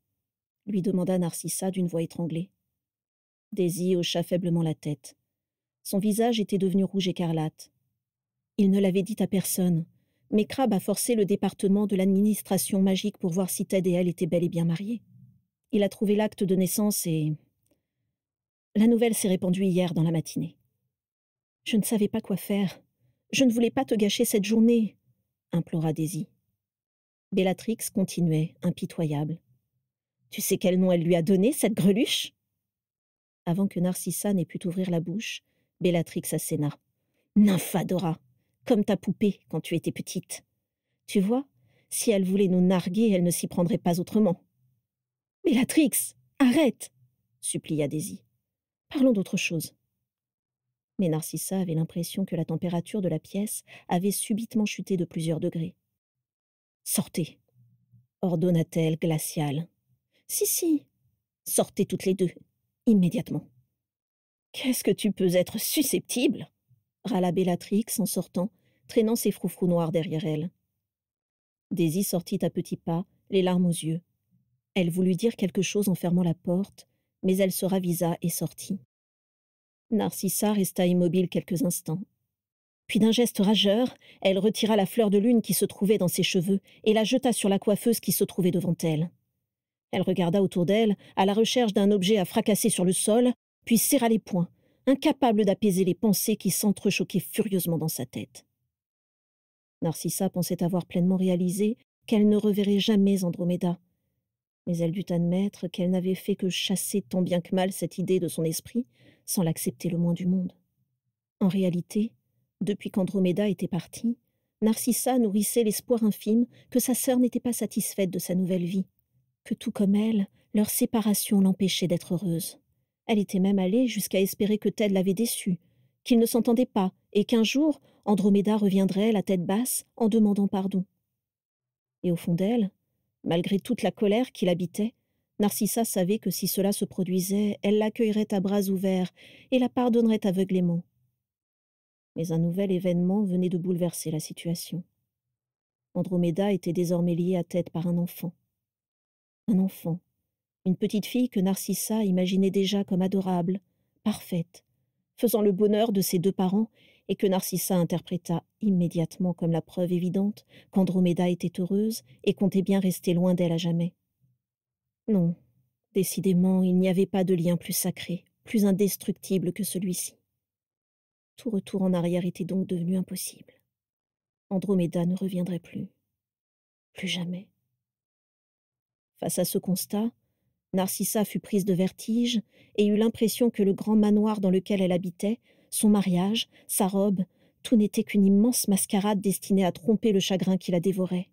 lui demanda Narcissa d'une voix étranglée. Daisy hocha faiblement la tête. Son visage était devenu rouge écarlate. Il ne l'avait dit à personne, mais Crabbe a forcé le département de l'administration magique pour voir si Ted et elle étaient bel et bien mariés. Il a trouvé l'acte de naissance et... La nouvelle s'est répandue hier dans la matinée. Je ne savais pas quoi faire. Je ne voulais pas te gâcher cette journée, implora Daisy. Bellatrix continuait, impitoyable. Tu sais quel nom elle lui a donné, cette greluche ? Avant que Narcissa n'ait pu ouvrir la bouche, Bellatrix asséna. Nymphadora, comme ta poupée quand tu étais petite. Tu vois, si elle voulait nous narguer, elle ne s'y prendrait pas autrement. Bellatrix, arrête, supplia Daisy. Parlons d'autre chose. Mais Narcissa avait l'impression que la température de la pièce avait subitement chuté de plusieurs degrés. Sortez, ordonna-t-elle glaciale. Si, sortez toutes les 2, immédiatement. Qu'est-ce que tu peux être susceptible ? Râla Bellatrix en sortant, traînant ses froufrous noirs derrière elle. Daisy sortit à petits pas, les larmes aux yeux. Elle voulut dire quelque chose en fermant la porte, mais elle se ravisa et sortit. Narcissa resta immobile quelques instants. Puis d'un geste rageur, elle retira la fleur de lune qui se trouvait dans ses cheveux et la jeta sur la coiffeuse qui se trouvait devant elle. Elle regarda autour d'elle, à la recherche d'un objet à fracasser sur le sol, puis serra les poings, incapable d'apaiser les pensées qui s'entrechoquaient furieusement dans sa tête. Narcissa pensait avoir pleinement réalisé qu'elle ne reverrait jamais Androméda, mais elle dut admettre qu'elle n'avait fait que chasser tant bien que mal cette idée de son esprit, sans l'accepter le moins du monde. En réalité, depuis qu'Androméda était partie, Narcissa nourrissait l'espoir infime que sa sœur n'était pas satisfaite de sa nouvelle vie, que tout comme elle, leur séparation l'empêchait d'être heureuse. Elle était même allée jusqu'à espérer que Ted l'avait déçue, qu'ils ne s'entendaient pas, et qu'un jour, Androméda reviendrait, la tête basse, en demandant pardon. Et au fond d'elle, malgré toute la colère qui l'habitait, Narcissa savait que si cela se produisait, elle l'accueillerait à bras ouverts et la pardonnerait aveuglément. Mais un nouvel événement venait de bouleverser la situation. Androméda était désormais liée à Ted par un enfant. Un enfant, une petite fille que Narcissa imaginait déjà comme adorable, parfaite, faisant le bonheur de ses deux parents et que Narcissa interpréta immédiatement comme la preuve évidente qu'Androméda était heureuse et comptait bien rester loin d'elle à jamais. Non, décidément, il n'y avait pas de lien plus sacré, plus indestructible que celui-ci. Tout retour en arrière était donc devenu impossible. Androméda ne reviendrait plus. Plus jamais. Face à ce constat, Narcissa fut prise de vertige et eut l'impression que le grand manoir dans lequel elle habitait, son mariage, sa robe, tout n'était qu'une immense mascarade destinée à tromper le chagrin qui la dévorait.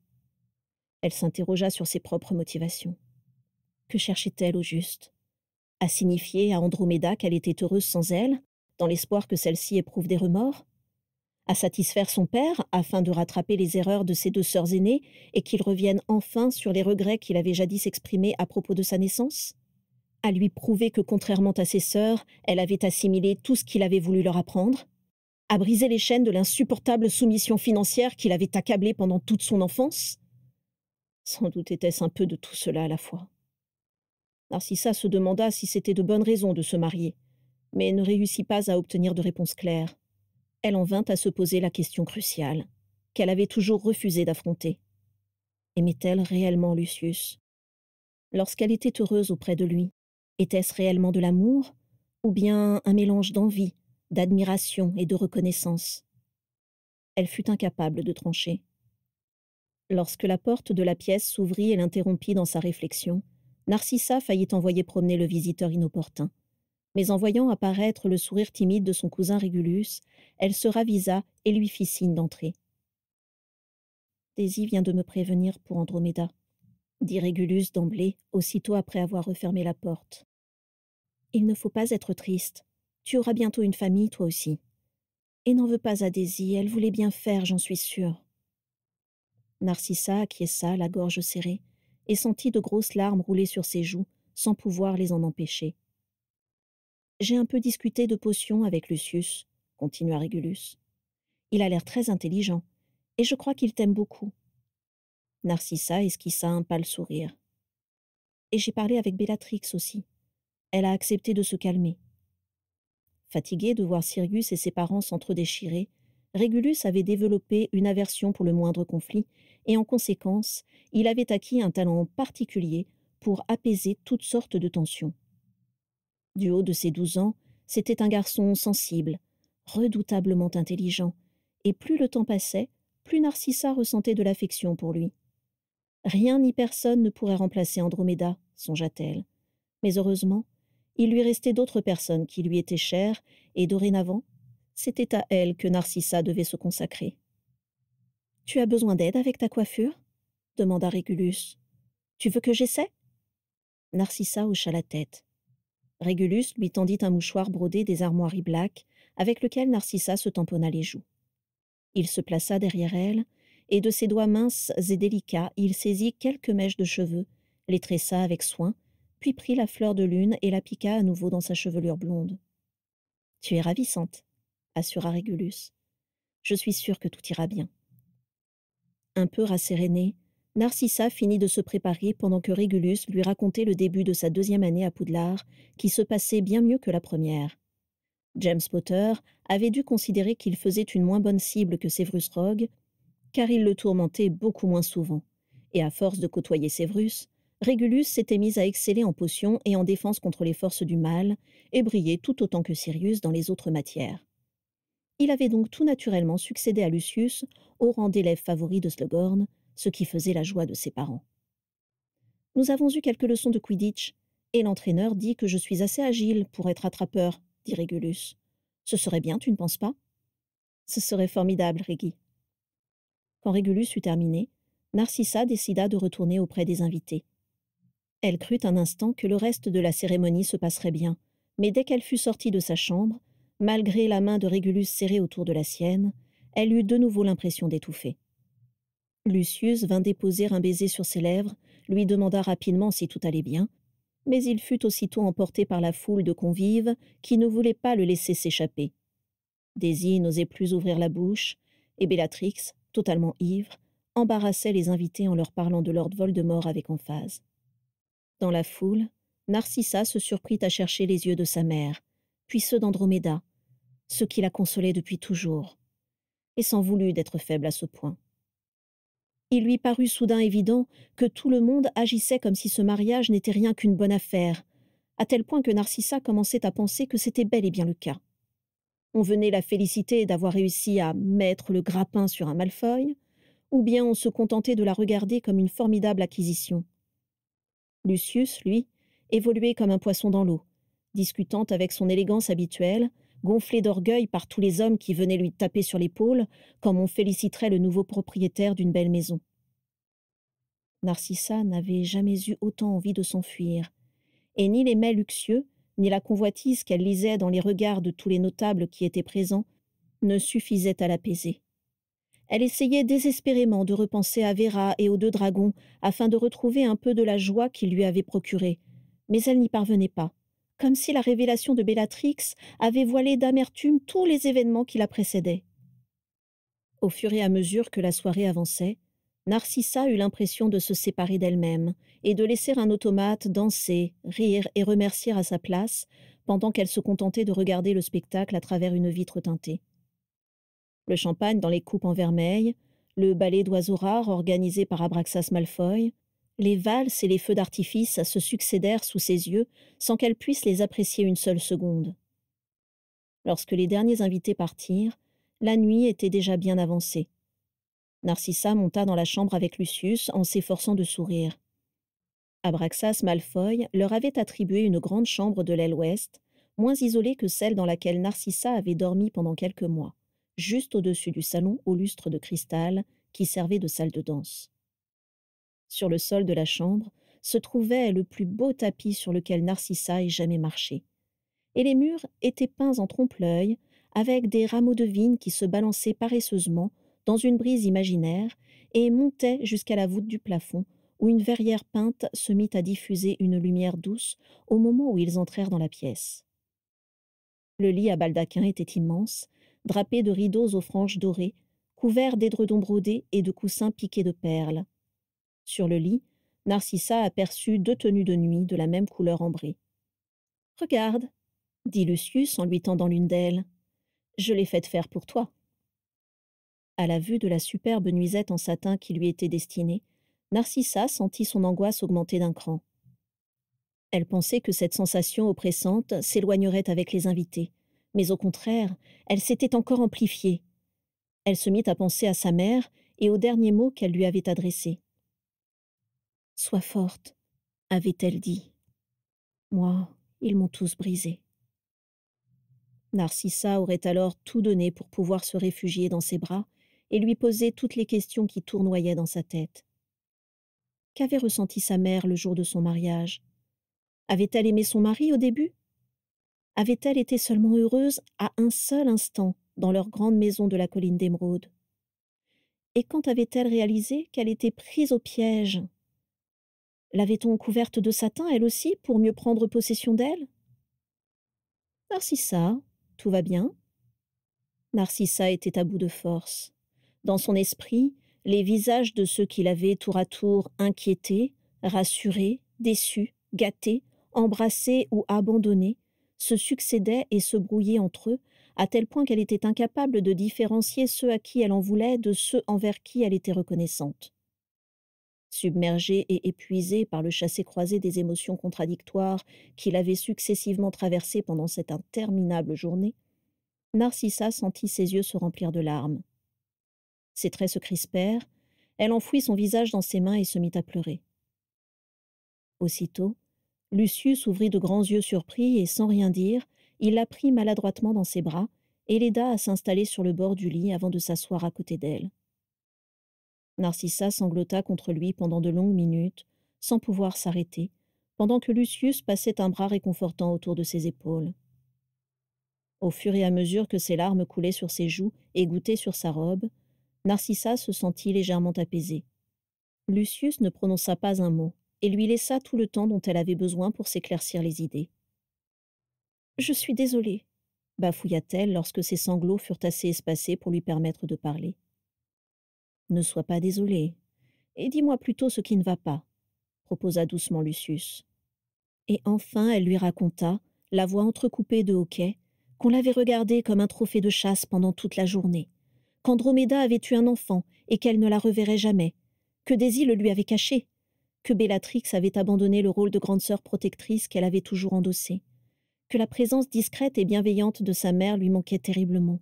Elle s'interrogea sur ses propres motivations. Que cherchait-elle au juste? À signifier à Androméda qu'elle était heureuse sans elle, dans l'espoir que celle-ci éprouve des remords? À satisfaire son père, afin de rattraper les erreurs de ses deux sœurs aînées et qu'il revienne enfin sur les regrets qu'il avait jadis exprimés à propos de sa naissance? À lui prouver que, contrairement à ses sœurs, elle avait assimilé tout ce qu'il avait voulu leur apprendre? À briser les chaînes de l'insupportable soumission financière qui l'avait accablée pendant toute son enfance? Sans doute était-ce un peu de tout cela à la fois. Narcissa se demanda si c'était de bonnes raisons de se marier, mais ne réussit pas à obtenir de réponse claire. Elle en vint à se poser la question cruciale, qu'elle avait toujours refusé d'affronter. Aimait-elle réellement Lucius? Lorsqu'elle était heureuse auprès de lui, était-ce réellement de l'amour, ou bien un mélange d'envie, d'admiration et de reconnaissance? Elle fut incapable de trancher. Lorsque la porte de la pièce s'ouvrit et l'interrompit dans sa réflexion, Narcissa faillit envoyer promener le visiteur inopportun. Mais en voyant apparaître le sourire timide de son cousin Régulus, elle se ravisa et lui fit signe d'entrer. « Daisy vient de me prévenir pour Androméda, » dit Régulus d'emblée, aussitôt après avoir refermé la porte. « Il ne faut pas être triste. Tu auras bientôt une famille, toi aussi. Et n'en veux pas à Daisy, elle voulait bien faire, j'en suis sûre. » Narcissa acquiesça, la gorge serrée, et sentit de grosses larmes rouler sur ses joues, sans pouvoir les en empêcher. « J'ai un peu discuté de potions avec Lucius, » continua Régulus. « Il a l'air très intelligent, et je crois qu'il t'aime beaucoup. » Narcissa esquissa un pâle sourire. « Et j'ai parlé avec Bellatrix aussi. Elle a accepté de se calmer. » Fatigué de voir Sirius et ses parents s'entre-déchirer, Régulus avait développé une aversion pour le moindre conflit, et en conséquence, il avait acquis un talent particulier pour apaiser toutes sortes de tensions. Du haut de ses 12 ans, c'était un garçon sensible, redoutablement intelligent, et plus le temps passait, plus Narcissa ressentait de l'affection pour lui. Rien ni personne ne pourrait remplacer Androméda, songea-t-elle. Mais heureusement, il lui restait d'autres personnes qui lui étaient chères, et dorénavant, c'était à elle que Narcissa devait se consacrer. « Tu as besoin d'aide avec ta coiffure ?» demanda Régulus. « Tu veux que j'essaie ?» Narcissa hocha la tête. Régulus lui tendit un mouchoir brodé des armoiries Black, avec lequel Narcissa se tamponna les joues. Il se plaça derrière elle, et de ses doigts minces et délicats, il saisit quelques mèches de cheveux, les tressa avec soin, puis prit la fleur de lune et la piqua à nouveau dans sa chevelure blonde. « Tu es ravissante, » assura Régulus. « Je suis sûre que tout ira bien. » Un peu rassérénée, Narcissa finit de se préparer pendant que Régulus lui racontait le début de sa 2e année à Poudlard, qui se passait bien mieux que la première. James Potter avait dû considérer qu'il faisait une moins bonne cible que Severus Rogue, car il le tourmentait beaucoup moins souvent, et à force de côtoyer Severus, Régulus s'était mis à exceller en potions et en défense contre les forces du mal, et brillait tout autant que Sirius dans les autres matières. Il avait donc tout naturellement succédé à Lucius au rang d'élève favori de Slughorn, ce qui faisait la joie de ses parents. Nous avons eu quelques leçons de Quidditch, et l'entraîneur dit que je suis assez agile pour être attrapeur, dit Régulus. Ce serait bien, tu ne penses pas? Ce serait formidable, Régui. Quand Régulus eut terminé, Narcissa décida de retourner auprès des invités. Elle crut un instant que le reste de la cérémonie se passerait bien, mais dès qu'elle fut sortie de sa chambre, malgré la main de Régulus serrée autour de la sienne, elle eut de nouveau l'impression d'étouffer. Lucius vint déposer un baiser sur ses lèvres, lui demanda rapidement si tout allait bien, mais il fut aussitôt emporté par la foule de convives qui ne voulaient pas le laisser s'échapper. Daisy n'osait plus ouvrir la bouche, et Bellatrix, totalement ivre, embarrassait les invités en leur parlant de Lord Voldemort avec emphase. Dans la foule, Narcissa se surprit à chercher les yeux de sa mère, puis ceux d'Androméda, ceux qui la consolaient depuis toujours, et s'en voulut d'être faible à ce point. Il lui parut soudain évident que tout le monde agissait comme si ce mariage n'était rien qu'une bonne affaire, à tel point que Narcissa commençait à penser que c'était bel et bien le cas. On venait la féliciter d'avoir réussi à mettre le grappin sur un Malfoy, ou bien on se contentait de la regarder comme une formidable acquisition. Lucius, lui, évoluait comme un poisson dans l'eau, discutant avec son élégance habituelle, gonflé d'orgueil par tous les hommes qui venaient lui taper sur l'épaule, comme on féliciterait le nouveau propriétaire d'une belle maison. Narcissa n'avait jamais eu autant envie de s'enfuir, et ni les mets luxueux, ni la convoitise qu'elle lisait dans les regards de tous les notables qui étaient présents, ne suffisaient à l'apaiser. Elle essayait désespérément de repenser à Vera et aux deux dragons afin de retrouver un peu de la joie qu'ils lui avaient procurée, mais elle n'y parvenait pas, comme si la révélation de Bellatrix avait voilé d'amertume tous les événements qui la précédaient. Au fur et à mesure que la soirée avançait, Narcissa eut l'impression de se séparer d'elle-même et de laisser un automate danser, rire et remercier à sa place, pendant qu'elle se contentait de regarder le spectacle à travers une vitre teintée. Le champagne dans les coupes en vermeil, le ballet d'oiseaux rares organisé par Abraxas Malfoy, les valses et les feux d'artifice se succédèrent sous ses yeux sans qu'elle puisse les apprécier une seule seconde. Lorsque les derniers invités partirent, la nuit était déjà bien avancée. Narcissa monta dans la chambre avec Lucius en s'efforçant de sourire. Abraxas Malfoy leur avait attribué une grande chambre de l'aile ouest, moins isolée que celle dans laquelle Narcissa avait dormi pendant quelques mois, juste au-dessus du salon au lustre de cristal qui servait de salle de danse. Sur le sol de la chambre se trouvait le plus beau tapis sur lequel Narcissa ait jamais marché, et les murs étaient peints en trompe-l'œil avec des rameaux de vigne qui se balançaient paresseusement dans une brise imaginaire et montaient jusqu'à la voûte du plafond, où une verrière peinte se mit à diffuser une lumière douce au moment où ils entrèrent dans la pièce. Le lit à baldaquin était immense, drapé de rideaux aux franges dorées, couvert d'édredons brodés et de coussins piqués de perles. Sur le lit, Narcissa aperçut 2 tenues de nuit de la même couleur ambrée. « Regarde, » dit Lucius en lui tendant l'une d'elles. « Je l'ai faite faire pour toi. » À la vue de la superbe nuisette en satin qui lui était destinée, Narcissa sentit son angoisse augmenter d'un cran. Elle pensait que cette sensation oppressante s'éloignerait avec les invités, mais au contraire, elle s'était encore amplifiée. Elle se mit à penser à sa mère et aux derniers mots qu'elle lui avait adressés. « Sois forte, » avait-elle dit. « Moi, ils m'ont tous brisée. » Narcissa aurait alors tout donné pour pouvoir se réfugier dans ses bras et lui poser toutes les questions qui tournoyaient dans sa tête. Qu'avait ressenti sa mère le jour de son mariage? Avait-elle aimé son mari au début? Avait-elle été seulement heureuse à un seul instant dans leur grande maison de la colline d'Émeraude? Et quand avait-elle réalisé qu'elle était prise au piège? L'avait-on couverte de satin, elle aussi, pour mieux prendre possession d'elle? Narcissa, tout va bien? Narcissa était à bout de force. Dans son esprit, les visages de ceux qui l'avaient tour à tour inquiétés, rassurés, déçus, gâtés, embrassés ou abandonnés, se succédaient et se brouillaient entre eux, à tel point qu'elle était incapable de différencier ceux à qui elle en voulait de ceux envers qui elle était reconnaissante. Submergé et épuisé par le chassé-croisé des émotions contradictoires qu'il avait successivement traversées pendant cette interminable journée, Narcissa sentit ses yeux se remplir de larmes. Ses traits se crispèrent, elle enfouit son visage dans ses mains et se mit à pleurer. Aussitôt, Lucius ouvrit de grands yeux surpris et, sans rien dire, il la prit maladroitement dans ses bras et l'aida à s'installer sur le bord du lit avant de s'asseoir à côté d'elle. Narcissa sanglota contre lui pendant de longues minutes, sans pouvoir s'arrêter, pendant que Lucius passait un bras réconfortant autour de ses épaules. Au fur et à mesure que ses larmes coulaient sur ses joues et gouttaient sur sa robe, Narcissa se sentit légèrement apaisée. Lucius ne prononça pas un mot et lui laissa tout le temps dont elle avait besoin pour s'éclaircir les idées. « Je suis désolée, » bafouilla-t-elle lorsque ses sanglots furent assez espacés pour lui permettre de parler. « Ne sois pas désolée, et dis-moi plutôt ce qui ne va pas, » proposa doucement Lucius. Et enfin elle lui raconta, la voix entrecoupée de hoquets, qu'on l'avait regardée comme un trophée de chasse pendant toute la journée, qu'Androméda avait eu un enfant et qu'elle ne la reverrait jamais, que Daisy le lui avait caché, que Bellatrix avait abandonné le rôle de grande sœur protectrice qu'elle avait toujours endossé, que la présence discrète et bienveillante de sa mère lui manquait terriblement,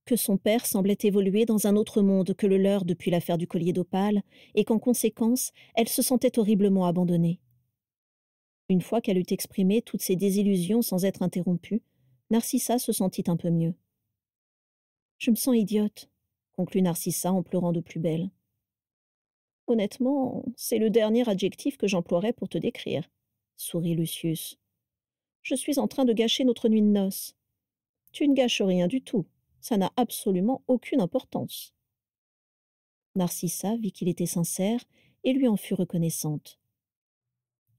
que son père semblait évoluer dans un autre monde que le leur depuis l'affaire du collier d'opale, et qu'en conséquence, elle se sentait horriblement abandonnée. Une fois qu'elle eut exprimé toutes ses désillusions sans être interrompue, Narcissa se sentit un peu mieux. « Je me sens idiote, » conclut Narcissa en pleurant de plus belle. « Honnêtement, c'est le dernier adjectif que j'emploierais pour te décrire, » sourit Lucius. « Je suis en train de gâcher notre nuit de noces. Tu ne gâches rien du tout, ça n'a absolument aucune importance. » Narcissa vit qu'il était sincère et lui en fut reconnaissante.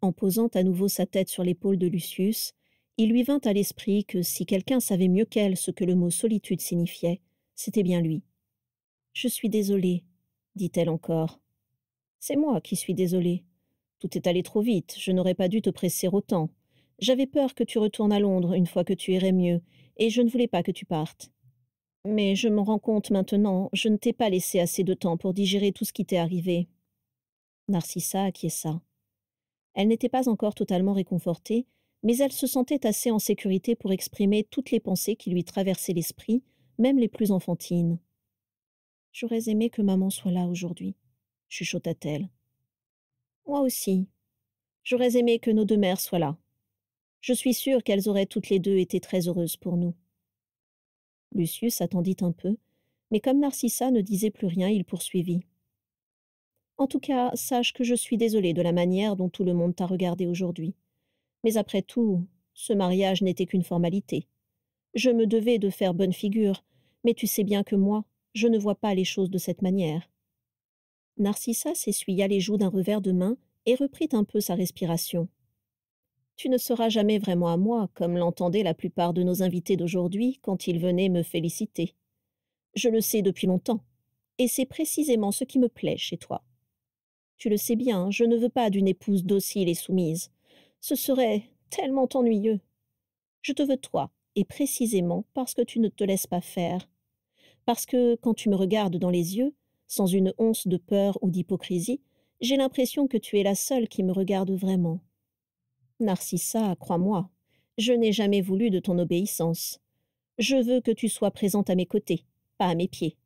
En posant à nouveau sa tête sur l'épaule de Lucius, il lui vint à l'esprit que si quelqu'un savait mieux qu'elle ce que le mot solitude signifiait, c'était bien lui. « Je suis désolée, » dit-elle encore. « C'est moi qui suis désolée. Tout est allé trop vite, je n'aurais pas dû te presser autant. J'avais peur que tu retournes à Londres une fois que tu irais mieux, et je ne voulais pas que tu partes. Mais je m'en rends compte maintenant, je ne t'ai pas laissé assez de temps pour digérer tout ce qui t'est arrivé. » Narcissa acquiesça. Elle n'était pas encore totalement réconfortée, mais elle se sentait assez en sécurité pour exprimer toutes les pensées qui lui traversaient l'esprit, même les plus enfantines. « J'aurais aimé que maman soit là aujourd'hui, » chuchota-t-elle. « Moi aussi. J'aurais aimé que nos deux mères soient là. Je suis sûre qu'elles auraient toutes les deux été très heureuses pour nous. » Lucius attendit un peu, mais comme Narcissa ne disait plus rien, il poursuivit. « En tout cas, sache que je suis désolée de la manière dont tout le monde t'a regardée aujourd'hui. Mais après tout, ce mariage n'était qu'une formalité. Je me devais de faire bonne figure, mais tu sais bien que moi, je ne vois pas les choses de cette manière. » Narcissa s'essuya les joues d'un revers de main et reprit un peu sa respiration. « Tu ne seras jamais vraiment à moi, comme l'entendaient la plupart de nos invités d'aujourd'hui quand ils venaient me féliciter. Je le sais depuis longtemps, et c'est précisément ce qui me plaît chez toi. Tu le sais bien, je ne veux pas d'une épouse docile et soumise. Ce serait tellement ennuyeux. Je te veux toi, et précisément parce que tu ne te laisses pas faire. Parce que, quand tu me regardes dans les yeux, sans une once de peur ou d'hypocrisie, j'ai l'impression que tu es la seule qui me regarde vraiment. Narcissa, crois-moi, je n'ai jamais voulu de ton obéissance. Je veux que tu sois présente à mes côtés, pas à mes pieds.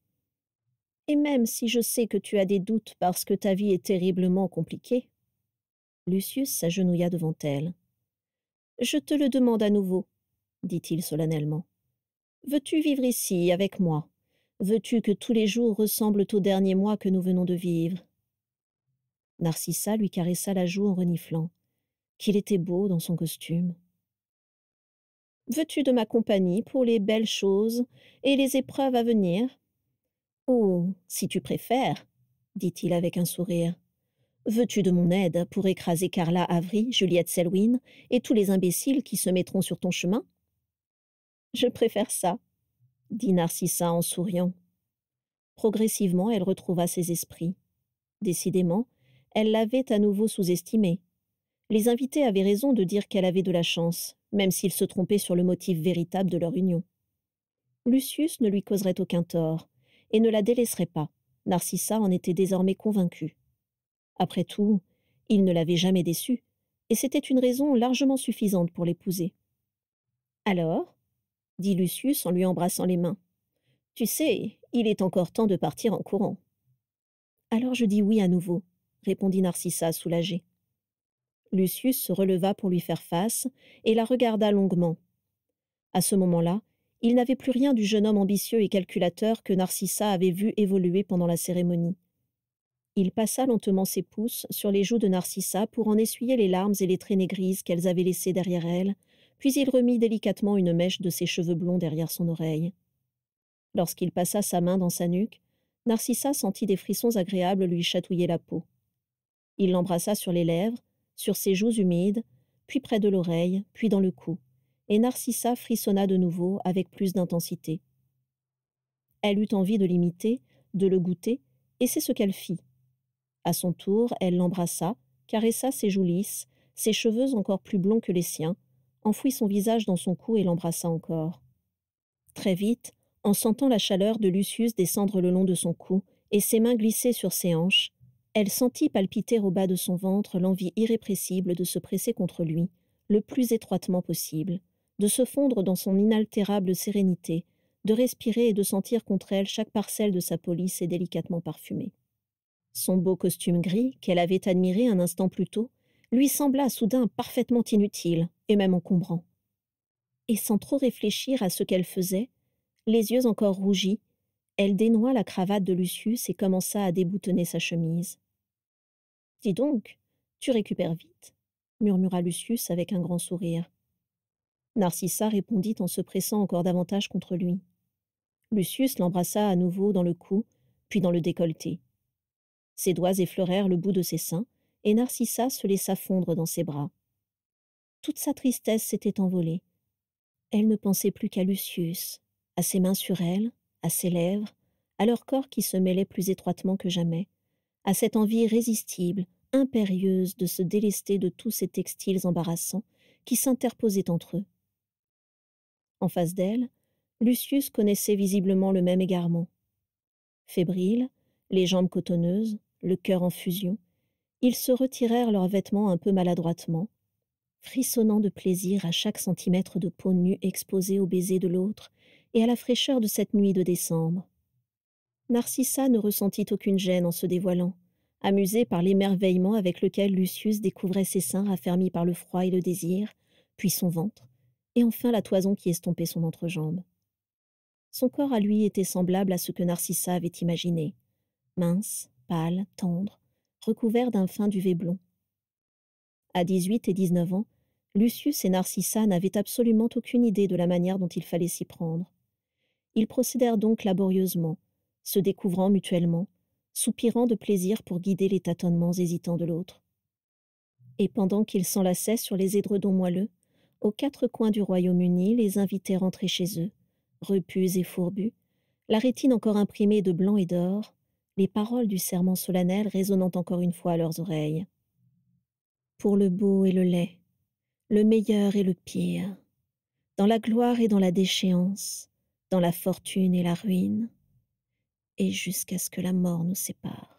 Et même si je sais que tu as des doutes parce que ta vie est terriblement compliquée. » Lucius s'agenouilla devant elle. « Je te le demande à nouveau, » dit-il solennellement. « Veux-tu vivre ici, avec moi? Veux-tu que tous les jours ressemblent aux derniers mois que nous venons de vivre ?» Narcissa lui caressa la joue en reniflant. Qu'il était beau dans son costume. « Veux-tu de ma compagnie pour les belles choses et les épreuves à venir? Ou, si tu préfères, » dit-il avec un sourire, « veux-tu de mon aide pour écraser Carla Avery, Juliette Selwyn et tous les imbéciles qui se mettront sur ton chemin? » « Je préfère ça, » dit Narcissa en souriant. Progressivement, elle retrouva ses esprits. Décidément, elle l'avait à nouveau sous-estimé. Les invités avaient raison de dire qu'elle avait de la chance, même s'ils se trompaient sur le motif véritable de leur union. Lucius ne lui causerait aucun tort, et ne la délaisserait pas. Narcissa en était désormais convaincue. Après tout, il ne l'avait jamais déçue, et c'était une raison largement suffisante pour l'épouser. Alors, dit Lucius en lui embrassant les mains, tu sais, il est encore temps de partir en courant. Alors je dis oui à nouveau, répondit Narcissa soulagée. Lucius se releva pour lui faire face et la regarda longuement. À ce moment-là, il n'avait plus rien du jeune homme ambitieux et calculateur que Narcissa avait vu évoluer pendant la cérémonie. Il passa lentement ses pouces sur les joues de Narcissa pour en essuyer les larmes et les traînées grises qu'elles avaient laissées derrière elle, puis il remit délicatement une mèche de ses cheveux blonds derrière son oreille. Lorsqu'il passa sa main dans sa nuque, Narcissa sentit des frissons agréables lui chatouiller la peau. Il l'embrassa sur les lèvres, sur ses joues humides, puis près de l'oreille, puis dans le cou, et Narcissa frissonna de nouveau avec plus d'intensité. Elle eut envie de l'imiter, de le goûter, et c'est ce qu'elle fit. À son tour, elle l'embrassa, caressa ses joues lisses, ses cheveux encore plus blonds que les siens, enfouit son visage dans son cou et l'embrassa encore. Très vite, en sentant la chaleur de Lucius descendre le long de son cou et ses mains glisser sur ses hanches, elle sentit palpiter au bas de son ventre l'envie irrépressible de se presser contre lui, le plus étroitement possible, de se fondre dans son inaltérable sérénité, de respirer et de sentir contre elle chaque parcelle de sa peau lisse et délicatement parfumée. Son beau costume gris, qu'elle avait admiré un instant plus tôt, lui sembla soudain parfaitement inutile, et même encombrant. Et sans trop réfléchir à ce qu'elle faisait, les yeux encore rougis, elle dénoua la cravate de Lucius et commença à déboutonner sa chemise. « Dis donc, tu récupères vite, » murmura Lucius avec un grand sourire. Narcissa répondit en se pressant encore davantage contre lui. Lucius l'embrassa à nouveau dans le cou, puis dans le décolleté. Ses doigts effleurèrent le bout de ses seins, et Narcissa se laissa fondre dans ses bras. Toute sa tristesse s'était envolée. Elle ne pensait plus qu'à Lucius, à ses mains sur elle, à ses lèvres, à leur corps qui se mêlait plus étroitement que jamais, à cette envie irrésistible, impérieuse de se délester de tous ces textiles embarrassants qui s'interposaient entre eux. En face d'elle, Lucius connaissait visiblement le même égarement. Fébrile, les jambes cotonneuses, le cœur en fusion, ils se retirèrent leurs vêtements un peu maladroitement, frissonnant de plaisir à chaque centimètre de peau nue exposée au baiser de l'autre et à la fraîcheur de cette nuit de décembre. Narcissa ne ressentit aucune gêne en se dévoilant, amusée par l'émerveillement avec lequel Lucius découvrait ses seins raffermis par le froid et le désir, puis son ventre, et enfin la toison qui estompait son entrejambe. Son corps à lui était semblable à ce que Narcissa avait imaginé, mince, pâle, tendre, recouvert d'un fin duvet blond. À 18 et 19 ans, Lucius et Narcissa n'avaient absolument aucune idée de la manière dont il fallait s'y prendre. Ils procédèrent donc laborieusement, se découvrant mutuellement, soupirant de plaisir pour guider les tâtonnements hésitants de l'autre. Et pendant qu'ils s'enlaçaient sur les édredons moelleux, aux quatre coins du Royaume-Uni, les invités rentraient chez eux, repus et fourbus, la rétine encore imprimée de blanc et d'or, les paroles du serment solennel résonnant encore une fois à leurs oreilles. Pour le beau et le laid, le meilleur et le pire, dans la gloire et dans la déchéance, dans la fortune et la ruine, et jusqu'à ce que la mort nous sépare.